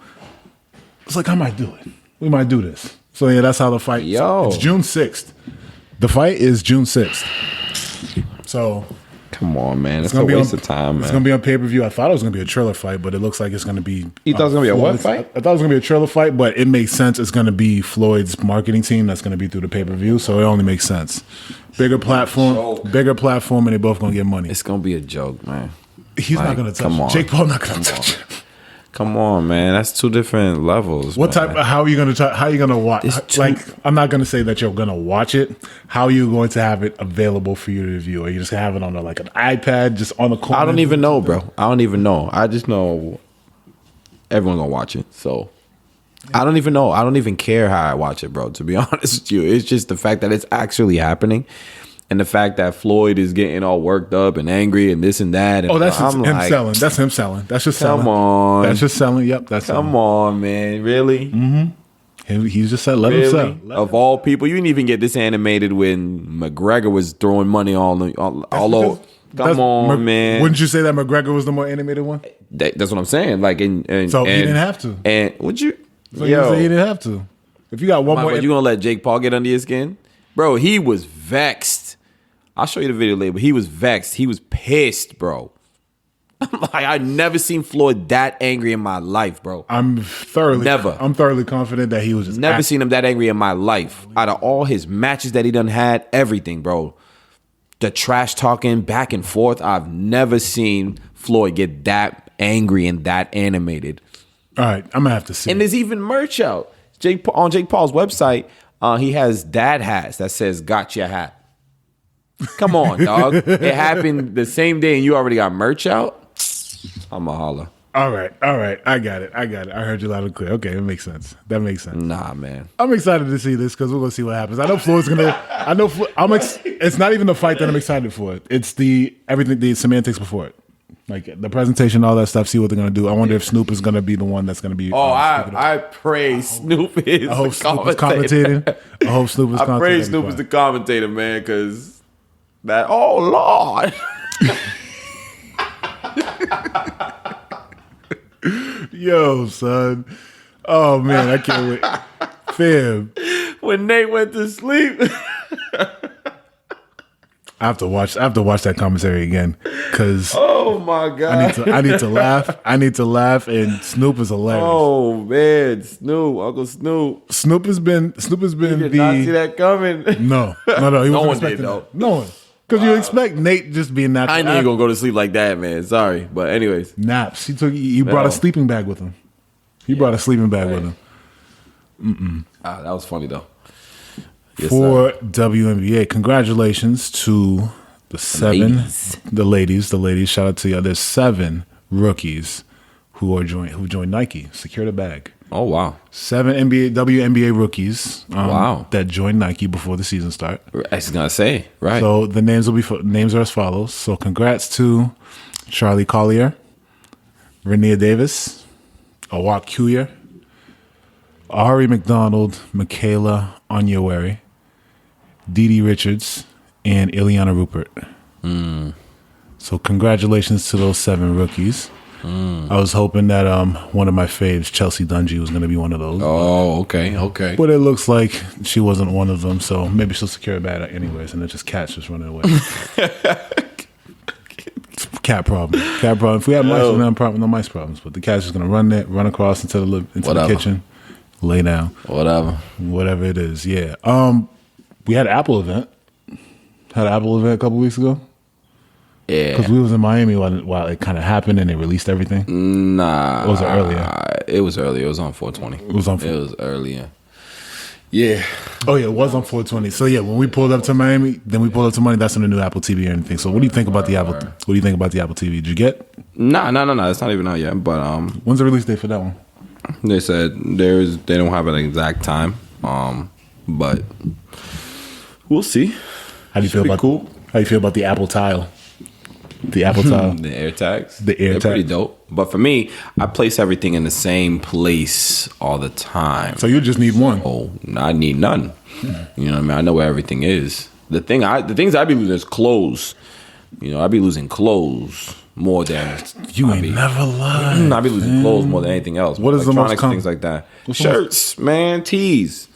it's like I might do it. We might do this. So yeah, that's how the fight. Yo. It's June 6th. The fight is June 6th. So Come on, man. It's a gonna be waste on, of time, man. It's gonna be on pay-per-view. I thought it was gonna be a trailer fight, but it looks like it's gonna be. You thought it was gonna be a what Floyd's- fight? I thought it was gonna be a trailer fight, but it makes sense. It's gonna be Floyd's marketing team that's gonna be through the pay-per-view, so it only makes sense. Bigger platform, and they both gonna get money. It's gonna be a joke, man. He's like, not gonna touch come it. on. Jake Paul not gonna touch it. Come on, man. That's two different levels. What man. type? How are you gonna try? How are you gonna watch? It's too- Like, I'm not gonna say that you're gonna watch it. How are you going to have it available for you to view? Are you just gonna have it on like an iPad, just on the corner? I don't even know, bro. I don't even know. I just know everyone gonna watch it. So I don't even know. I don't even care how I watch it, bro. To be honest with you, it's just the fact that it's actually happening, and the fact that Floyd is getting all worked up and angry and this and that. And Oh, that's I'm him like, selling. That's him selling. That's just selling. Come on. That's just selling. Yep. That's Come on, man. Really? He's just said, let him Really? sell. Of all people, you didn't even get this animated when McGregor was throwing money all over. Come on, man. Wouldn't you say that McGregor was the more animated one? That's what I'm saying. Like, and So he didn't have to. And would you? So you say he didn't have to. If you got one more, you gonna let Jake Paul get under your skin, bro? He was vexed. I'll show you the video later. But he was vexed. He was pissed, bro. Like, I've never seen Floyd that angry in my life, bro. I'm thoroughly confident that he was just Never seen him that angry in my life. Out of all his matches that he done had, everything, bro. The trash talking back and forth. I've never seen Floyd get that angry and that animated. All right, I'm gonna have to see. And there's even merch out. On Jake Paul's website, he has dad hats that says "Gotcha hat." Come on, dog. It happened the same day, and you already got merch out. I'ma holla. All right. I got it. I heard you loud and clear. Okay, that makes sense. Nah, man. I'm excited to see this because we're gonna see what happens. I know Floyd's gonna. It's not even the fight that I'm excited for. It's the semantics before it, like the presentation, all that stuff. See what they're gonna do. I wonder if Snoop is gonna be the one that's gonna be. I pray Snoop is. I hope Snoop is commentating. I pray Snoop is the commentator, man, because that. Oh Lord. Yo, son. Oh man, I can't wait. Fam. When Nate went to sleep. I have to watch that commentary again because oh my god, I need to laugh. I need to laugh, and Snoop is hilarious. Oh man, Uncle Snoop. Snoop has been You did not see that coming. No. He No wasn't one did expecting though. that. No one, because you expect Nate just being natural. I ain't even gonna go to sleep like that, man. Sorry, but anyways, naps. He brought a sleeping bag with him. Brought a sleeping bag with him. that was funny though. Yes, for WNBA. Congratulations to the ladies. Shout out to you. There's 7 rookies who joined Nike. Secure the bag. Oh wow, 7 WNBA rookies. Wow, that joined Nike before the season start. I was gonna say right. So the names names are as follows. So congrats to Charlie Collier, Renia Davis, Awak Kuyer, Ari McDonald, Michaela Onyewere, Dee Richards, and Ileana Rupert. So congratulations to those 7 rookies. I was hoping that one of my faves, Chelsea Dungy, was going to be one of those. Oh, okay. But it looks like she wasn't one of them, so maybe she'll secure a bag anyways, and it's just cats just running away. Cat problem. If we had mice, we don't have no mice problems. But the cat's just going to run across into the kitchen, lay down. Whatever it is, yeah. We had an Apple event. Had an Apple event a couple weeks ago. Yeah. Because we was in Miami while it kind of happened and they released everything. Nah. Or was it earlier? It was earlier. It was on 420. It was earlier. Yeah. Oh, yeah. It was on 420. So, yeah, when we pulled up to Miami, then we pulled up to Miami, that's on the new Apple TV or anything. So, what do you think about the Apple? What do you think about the Apple TV? Did you get? Nah. It's not even out yet. But when's the release date for that one? They said they don't have an exact time. But we'll see. How do you feel about the Apple Tile? The Apple Tile. The AirTags. They're pretty dope. But for me, I place everything in the same place all the time. So you just need one. Oh, I need none. You know what I mean? I know where everything is. The things I be losing is clothes. You know, I be losing clothes more than you ain't never lied. I be losing clothes more than anything else. What is the most common? Things like that. Shirts, man, tees.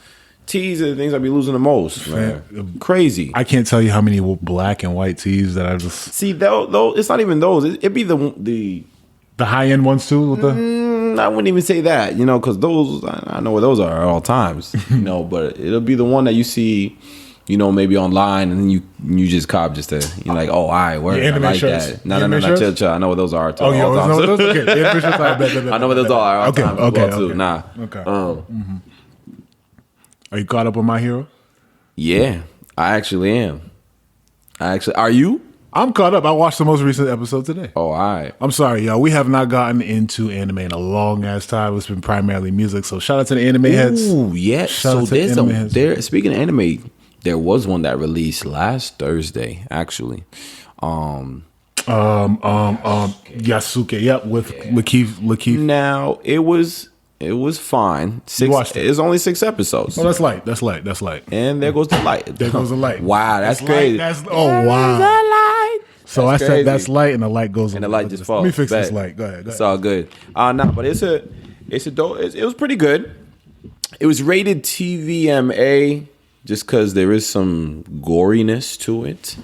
Tees are the things I be losing the most, man. Crazy. I can't tell you how many black and white tees that I just see. Though it's not even those. It'd be the high end ones too. With I wouldn't even say that, you know, because those I know where those are at all times, you know. But it'll be the one that you see, you know, maybe online, and then you just cop just to you're like, oh, all right, word, I like shirts. that. No, chill. I know what those are. Too, oh, you know those? Okay, I know what those are. All time okay. Too. Nah. Okay. Are you caught up on My Hero? Yeah, I actually am. Are you? I'm caught up. I watched the most recent episode today. Oh, all right. I'm sorry, y'all. We have not gotten into anime in a long ass time. It's been primarily music. So shout out to the anime heads. Ooh, yeah. So speaking of anime, there was one that released last Thursday, actually. Yasuke. Yep, with Lakeith. Now it was fine. It's only 6 episodes. Oh, that's light. And there goes the light. Wow, that's crazy. Wow. So I said that's light, and the light goes. And the light just falls. Let me fix this light. Go ahead. It's all good. But it's a dope. It was pretty good. It was rated TVMA just because there is some goriness to it.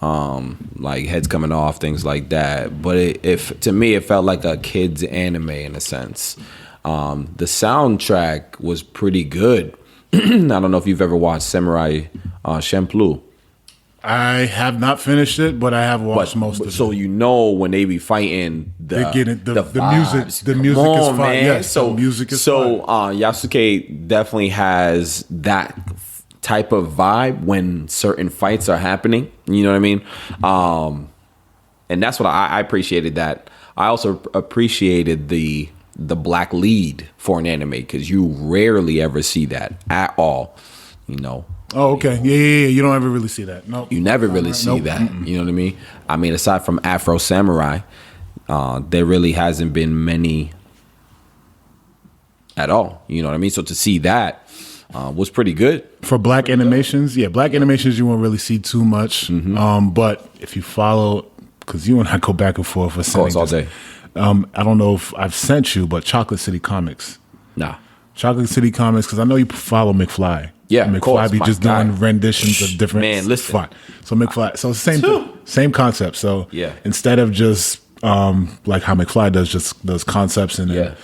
Like heads coming off, things like that. But to me, it felt like a kid's anime in a sense. The soundtrack was pretty good. I don't know if you've ever watched Samurai Champloo. I have not finished it, but I have watched most of it. So you know when they be fighting the music. The music is fine. Man. Yes, the music is fine. Yasuke definitely has that type of vibe when certain fights are happening. You know what I mean? And that's what I appreciated that. I also appreciated the black lead for an anime because you rarely ever see that at all. You know. Oh, okay. Yeah. You don't ever really see that. No, You never really see that. Mm-mm. You know what I mean? I mean, aside from Afro Samurai, there really hasn't been many at all. You know what I mean? So to see that was pretty good. For black animations, black animations you won't really see too much. But if you follow, because you and I go back and forth for course, all day. I don't know if I've sent you, but Chocolate City Comics. Nah. Chocolate City Comics, because I know you follow McFly. Yeah, McFly of course, be just guy. doing renditions of different. Man, listen. Fine. So McFly, so same concept. So Yeah. instead of just like how McFly does just those concepts and Yeah.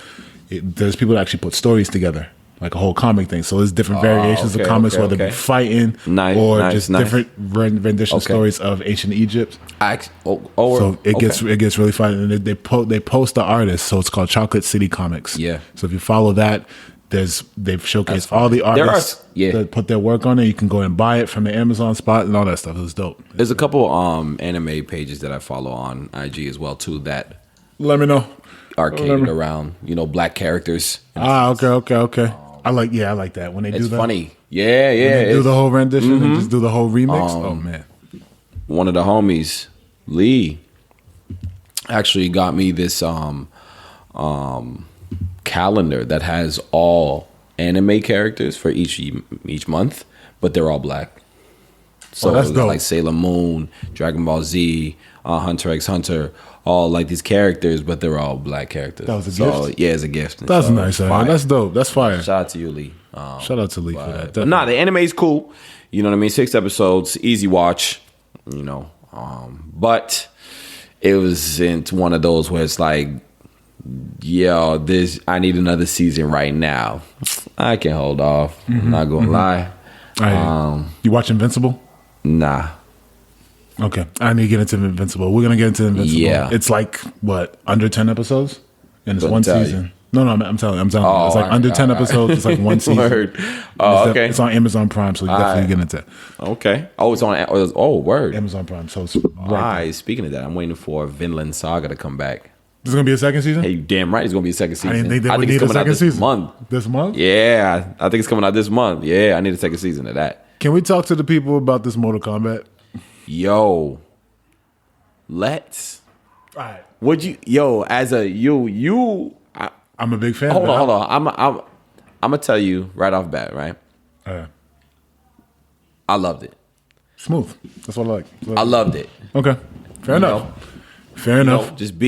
there's people that actually put stories together, like a whole comimic thing. So there's different variations of comics, whether it be fighting or just different rendition stories of ancient Egypt. So it gets really fun, and they post the artists. So it's called Chocolate City Comics. Yeah. So if you follow that, they've showcased all the artists that put their work on it. You can go and buy it from the Amazon spot and all that stuff. It was dope. There's a couple anime pages that I follow on IG as well too that Let me know. arcaded around, black characters. Okay. I like that when they do that. It's funny. Yeah. When they do the whole rendition and just do the whole remix. Oh man. One of the homies, Lee, actually got me this calendar that has all anime characters for each month, but they're all black. So that's dope. Like Sailor Moon, Dragon Ball Z, Hunter x Hunter, all like these characters, but they're all black characters. That was a gift? Yeah, it's a gift. That's nice, man. That's dope. That's fire. Shout out to you, Lee. Shout out to Lee for that. But nah, the anime is cool. You know what I mean? 6 episodes, easy watch. But it wasn't one of those where it's like, I need another season right now. I can hold off. I'm not gonna lie. You watch Invincible? Nah. Okay, I need to get into Invincible. We're gonna get into Invincible. Yeah, it's like what, under 10 episodes, and it's one season. No, I'm telling you. It's like under 10 episodes. It's like one season. Word. Okay. It's on Amazon Prime, so you definitely get into it. Okay. Oh, it's on. Word. Amazon Prime. So it's right. Speaking of that, I'm waiting for Vinland Saga to come back. There's gonna be a second season. Hey, you damn right. It's gonna be a second season. I didn't think they would need a second season. This month? Yeah, I think it's coming out this month. Yeah, I need a second season of that. Can we talk to the people about this Mortal Kombat? Yo, let's. All right. Would you? As a you. I'm a big fan. Hold on. I'm gonna tell you right off the bat, right? I loved it. Smooth. That's what I like. I loved it. Okay. Fair enough. Fair enough. Just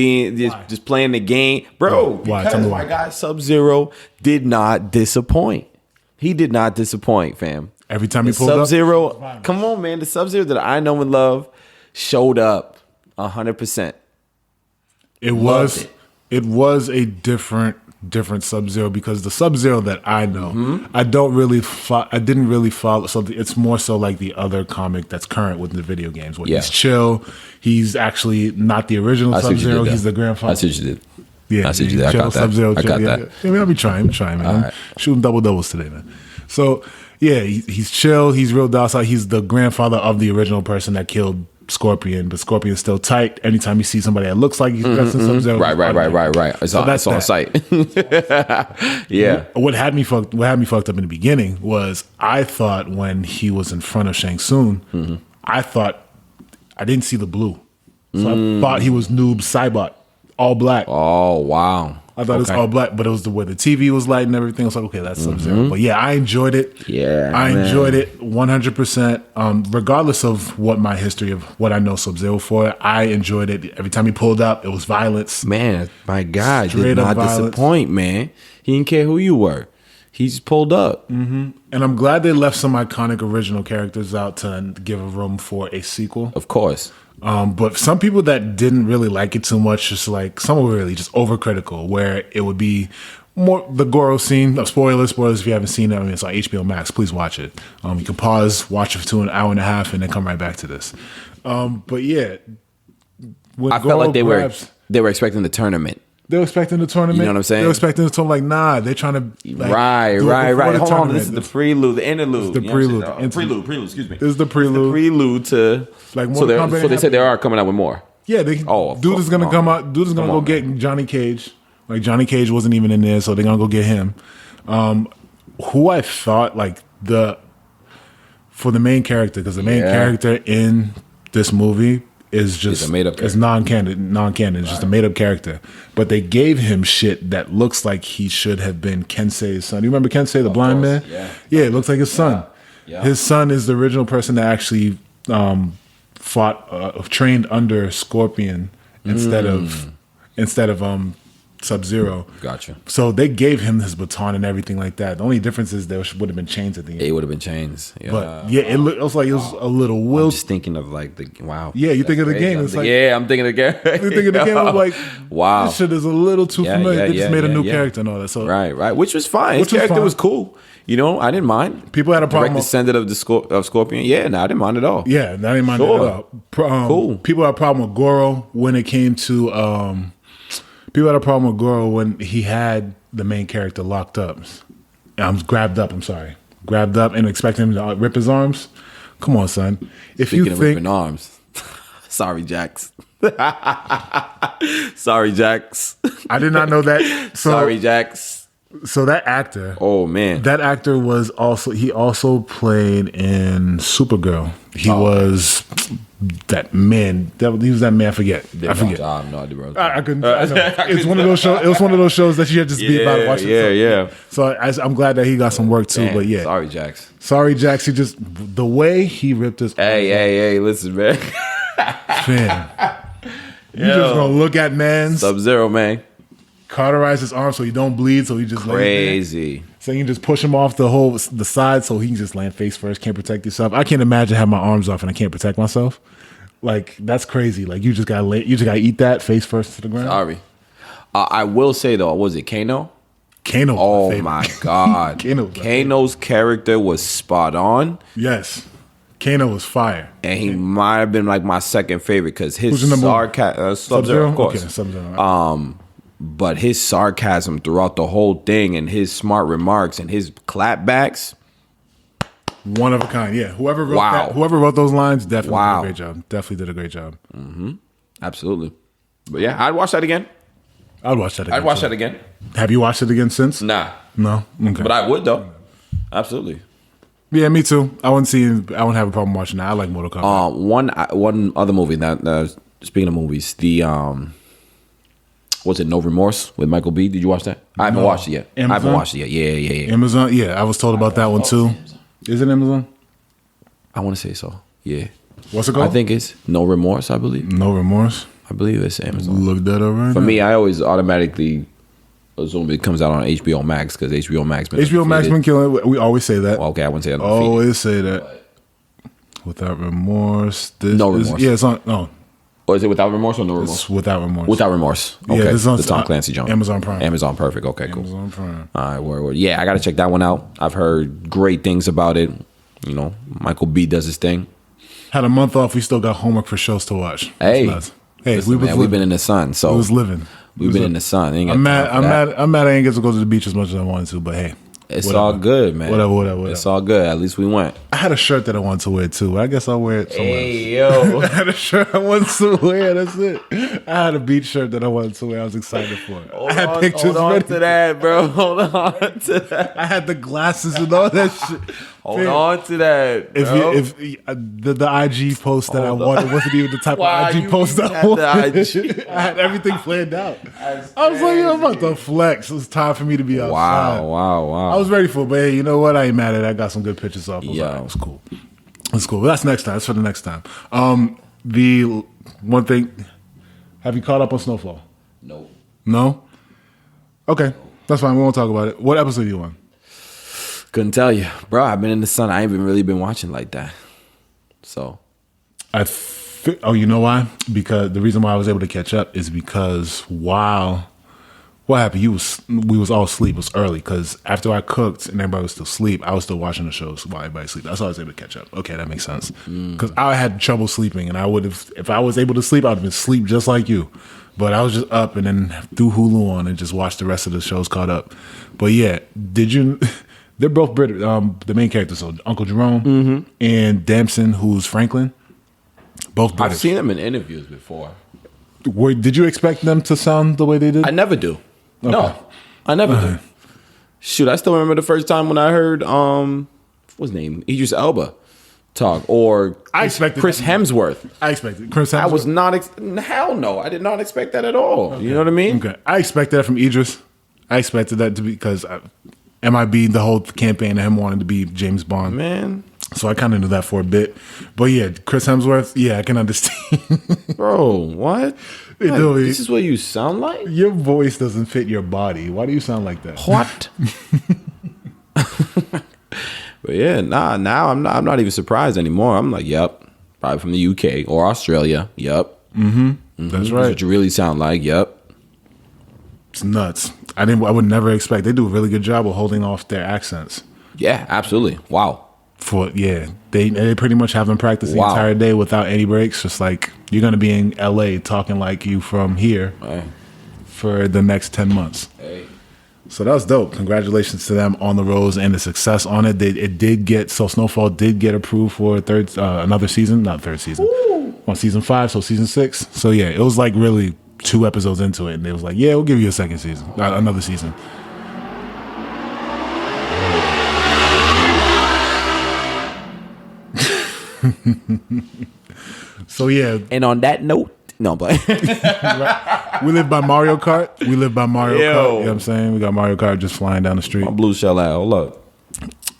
playing the game, bro. Because my guy Sub-Zero did not disappoint. He did not disappoint, fam. Every time he pulled Sub-Zero, come on, man. The Sub-Zero that I know and love showed up 100%. It was a different Sub-Zero, because the Sub-Zero that I know, I didn't really follow. So it's more so like the other comic that's current with the video games, where he's chill. He's actually not the original Sub-Zero. He's the grandfather. I see what you did. Yeah, I see what you did. I got that. Sub-Zero, I got that. I mean, I'll be trying, man. Right. Shooting doubles today, man. So yeah, he's chill. He's real docile. He's the grandfather of the original person that killed Scorpion, but Scorpion's still tight. Anytime you see somebody that looks like he's dressed in Sub-Zero, right. It's on site. Yeah. What had me fucked up in the beginning was, I thought when he was in front of Shang Tsung, I didn't see the blue, so I thought he was Noob Saibot, all black. Oh wow. I thought it was all black, but it was the way the TV was light and everything. I was like, okay, that's Sub-Zero. But yeah, I enjoyed it. Yeah, I enjoyed it 100%. Regardless of what my history of what I know Sub-Zero for, I enjoyed it. Every time he pulled up, it was violence. Man, my God, did not disappoint, man. He didn't care who you were. He just pulled up. And I'm glad they left some iconic original characters out to give a room for a sequel. Of course. But some people that didn't really like it too much, just like some were really just overcritical, where it would be more the Goro scene. Spoilers if you haven't seen it. I mean, it's on HBO Max. Please watch it. You can pause, watch it for an hour and a half, and then come right back to this. But yeah, I felt like they were expecting the tournament. They were expecting the tournament. You know what I'm saying? They were expecting the tournament. Like, nah, they're trying to right. Hold on, this is the prelude, the interlude. It's the prelude. Prelude. Excuse me. This is the prelude. The prelude to like so they said they are coming out with more. Yeah, Oh, dude is gonna come out. Dude is gonna go on, get Johnny Cage. Like Johnny Cage wasn't even in there, so they're gonna go get him. Who I thought for the main character, because the main character in this movie is just a made-up it's non-canon. It's just a made-up character. But they gave him shit that looks like he should have been Kensei's son. You remember Kensei, the blind man? Yeah, it looks like his son. Yeah. His son is the original person that actually trained under Scorpion instead of Sub-Zero. Gotcha. So they gave him his baton and everything like that. The only difference is there would have been chains at the end. It would have been chains. Yeah. But yeah, it was like it was a little I'm wild. just thinking of like the wow. Yeah, you think of the game. It's like I'm thinking of the game. you think of the game. I'm like, wow, this shit is a little too familiar. They just made a new character and all that. So right, which was fine. His character was cool. You know, I didn't mind. People had a problem. Direct descendant of Scorpion. Yeah, no, I didn't mind at all. Yeah, I didn't mind at all. Cool. People had a problem with Goro when it came to. People had a problem with Goro when he had the main character locked up. Grabbed up and expect him to rip his arms. Come on, son. If Speaking you of think ripping arms, sorry, Jax. Sorry, Jax. I did not know that. So, Sorry, Jax. So that actor. Oh man, that actor was also. He also played in Supergirl. He was that man. He was that man. I forget. I forget. I have no idea, bro. I couldn't. I know. It's one of those shows. It was one of those shows that you had to just be about to watch. Yeah. So I'm glad that he got some work too. Damn, but yeah, sorry, Jax. He just the way he ripped his. Hey, listen, man. Fam, you just gonna look at man's Sub-Zero, man. Cauterize his arm so he don't bleed. So he just crazy. So you can just push him off the side so he can just land face first. Can't protect yourself. I can't imagine having my arms off and I can't protect myself. Like that's crazy. Like you just gotta eat that face first to the ground. Sorry. I will say though, was it Kano? Kano. Oh my god. Kano's character was spot on. Yes. Kano was fire. And he might have been like my second favorite because his sarcasm, Sub-Zero, of course. Okay, Sub-Zero. But his sarcasm throughout the whole thing and his smart remarks and his clapbacks. One of a kind, yeah. Whoever wrote those lines definitely did a great job. Definitely did a great job. Mm-hmm. Absolutely. But yeah, I'd watch that again. I'd watch that again. Have you watched it again since? Nah. No? Okay. But I would though. Absolutely. Yeah, me too. I wouldn't have a problem watching that. I like Mortal Kombat. One other movie that speaking of movies, was it No Remorse with Michael B? Did you watch that? I haven't watched it yet. Amazon? I haven't watched it yet. Yeah. Amazon? Yeah, I was told about that one too. Is it Amazon? I want to say so. Yeah. What's it called? I think it's No Remorse, I believe. No Remorse? I believe it's Amazon. Look that up right For now. me, I always automatically assume it comes out on HBO Max because HBO Max been killing it. We always say that. Well, okay, I wouldn't say undefeated. Always say that. Without Remorse. No Remorse. Yeah, it's on. No. Or is it Without Remorse or No Remorse? It's Without Remorse. Without Remorse. Okay. Yeah, this is on the Tom Clancy joint. Amazon Prime. Amazon, perfect. Okay, cool. Amazon Prime. All right, word. Yeah, I got to check that one out. I've heard great things about it. You know, Michael B does his thing. Had a month off. We still got homework for shows to watch. Hey, listen, we've been in the sun. So we was living. We've been in the sun. I'm mad. I ain't get to go to the beach as much as I wanted to. But hey, it's all good, man. Whatever. It's all good. At least we went. I had a shirt that I wanted to wear too. I guess I'll wear it somewhere. Hey, yo. I had a shirt I wanted to wear. That's it. I had a beach shirt that I wanted to wear. I was excited for it. I had pictures hold on ready. to that, bro. Hold on to that. I had the glasses and all that shit. Hold on to that, bro. If the IG post that I wanted wasn't even the type of IG post I wanted. I had everything planned out. I was like, I'm about to flex. It was time for me to be outside. Wow. I was ready for it, but hey, you know what? I ain't mad at it. I got some good pictures off. Yeah, it was cool. It's cool. But that's next time. That's for the next time. The one thing, have you caught up on Snowfall? No? Okay. That's fine. We won't talk about it. What episode are you on? Couldn't tell you. Bro, I've been in the sun. I ain't even really been watching like that. So. You know why? Because the reason why I was able to catch up is because what happened? We was all asleep. It was early because after I cooked and everybody was still asleep, I was still watching the shows while everybody was asleep. That's how I was able to catch up. Okay, that makes sense. Because I had trouble sleeping, and I would have, if I was able to sleep, I would have been asleep just like you. But I was just up and then threw Hulu on and just watched the rest of the shows caught up. But yeah, did you? They're both British. The main characters, so Uncle Jerome and Damson, who's Franklin. Both British. I've seen them in interviews before. Did you expect them to sound the way they did? I never do. Okay. No, I never do. Shoot, I still remember the first time when I heard what's his name, Idris Elba talk, or I expected Chris Hemsworth. I expected Chris Hemsworth. I was not. Hell no, I did not expect that at all. Okay. You know what I mean? Okay, I expected that from Idris. I expected that to be because MIB, the whole campaign of him wanting to be James Bond, man. So I kind of knew that for a bit, but yeah, Chris Hemsworth. Yeah, I can understand. Bro, what? This is what you sound like? Your voice doesn't fit your body. Why do you sound like that? What? But yeah, now I'm not even surprised anymore. I'm like, yep, probably from the UK or Australia. Yep. That's right. That's what you really sound like. Yep. It's nuts. I would never expect. They do a really good job of holding off their accents. Yeah, absolutely. Wow. They pretty much have them practice the entire day without any breaks. Just like you're gonna be in LA talking like you from here for the next 10 months. Hey. So that was dope. Congratulations to them on the Rose and the success on it. It did get Snowfall did get approved for another season, not third season, on season 5, so season 6. So yeah, it was like really 2 episodes into it, and they was like, yeah, we'll give you a second season, another season. So yeah, and on that note, no, but we live by Mario Kart. Kart. You know what I'm saying? We got Mario Kart just flying down the street. My blue shell out. Hold up.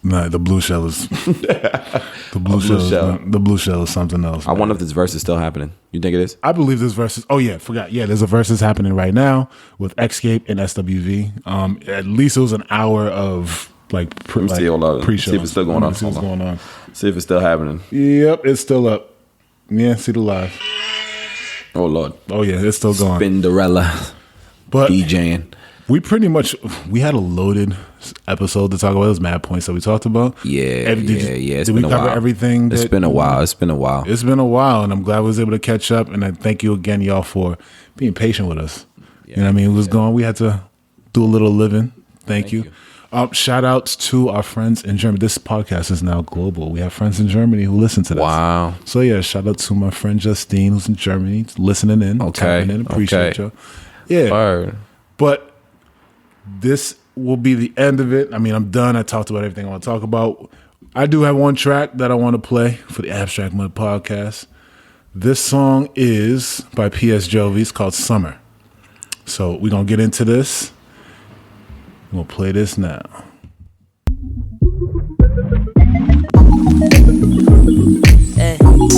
Nah, the blue shell is the blue shell is something else. I wonder if this verse is still happening. You think it is? I believe this versus. Oh yeah, forgot. Yeah, there's a versus happening right now with Xscape and SWV. At least it was an hour of pre-show. See if it's still going on. See what's going on. See if it's still happening. Yep, it's still up. Yeah, see the live. Oh Lord. Oh yeah, it's still going. Spinderella. But DJing. We had a loaded episode to talk about. Those mad points that we talked about. Yeah. It's did we cover everything? It's been a while. It's been a while, and I'm glad I was able to catch up. And I thank you again, y'all, for being patient with us. Yeah, you know what I mean? It was going. We had to do a little living. Thank you. Shout outs to our friends in Germany. This podcast is now global. We have friends in Germany who listen to this. Wow. So yeah, shout out to my friend Justine who's in Germany, listening in. Okay. Appreciate you. Yeah. Word. But this will be the end of it. I mean, I'm done. I talked about everything I want to talk about. I do have one track that I want to play for the Abstract Mud podcast. This song is by P.S. Jovi. It's called Summer. So we're going to get into this. We'll play this now. Hey. Ooh,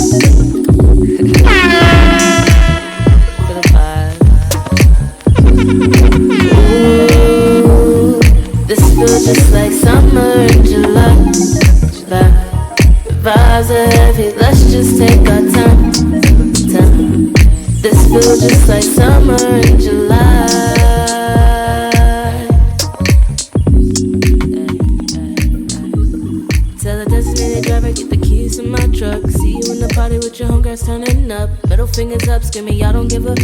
this feels just like summer in July. The vibes are heavy, let's just take our time. This feels just like summer in July. My truck, see you in the party with your homegirls turning up. Middle fingers up, screaming, y'all don't give a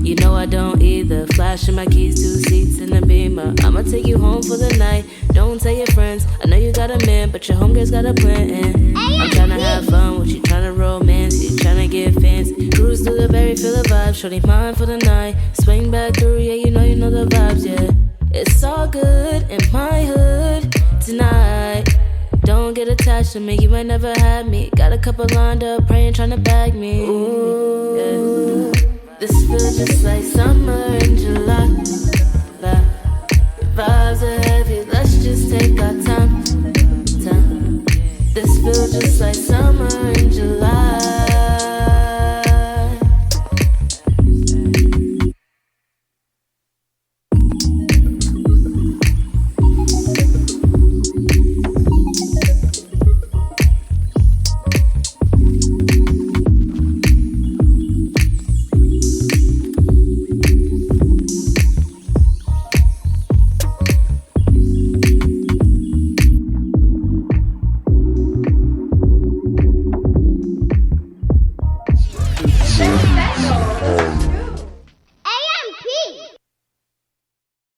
You know I don't either. Flashing my keys, 2 seats in the Beamer. I'ma take you home for the night. Don't tell your friends. I know you got a man, but your homegirls got a plan. I'm tryna have fun with you, tryna romance. You tryna get fancy. Cruise through the berry, feel the vibe. Shorty mine for the night. Swing back through, yeah, you know the vibes, yeah. It's all good in my hood tonight. Don't get attached to me, you ain't never had me. Got a couple lined up, praying, trying to bag me. Ooh, yeah. This feels just like summer in July. The vibes are heavy.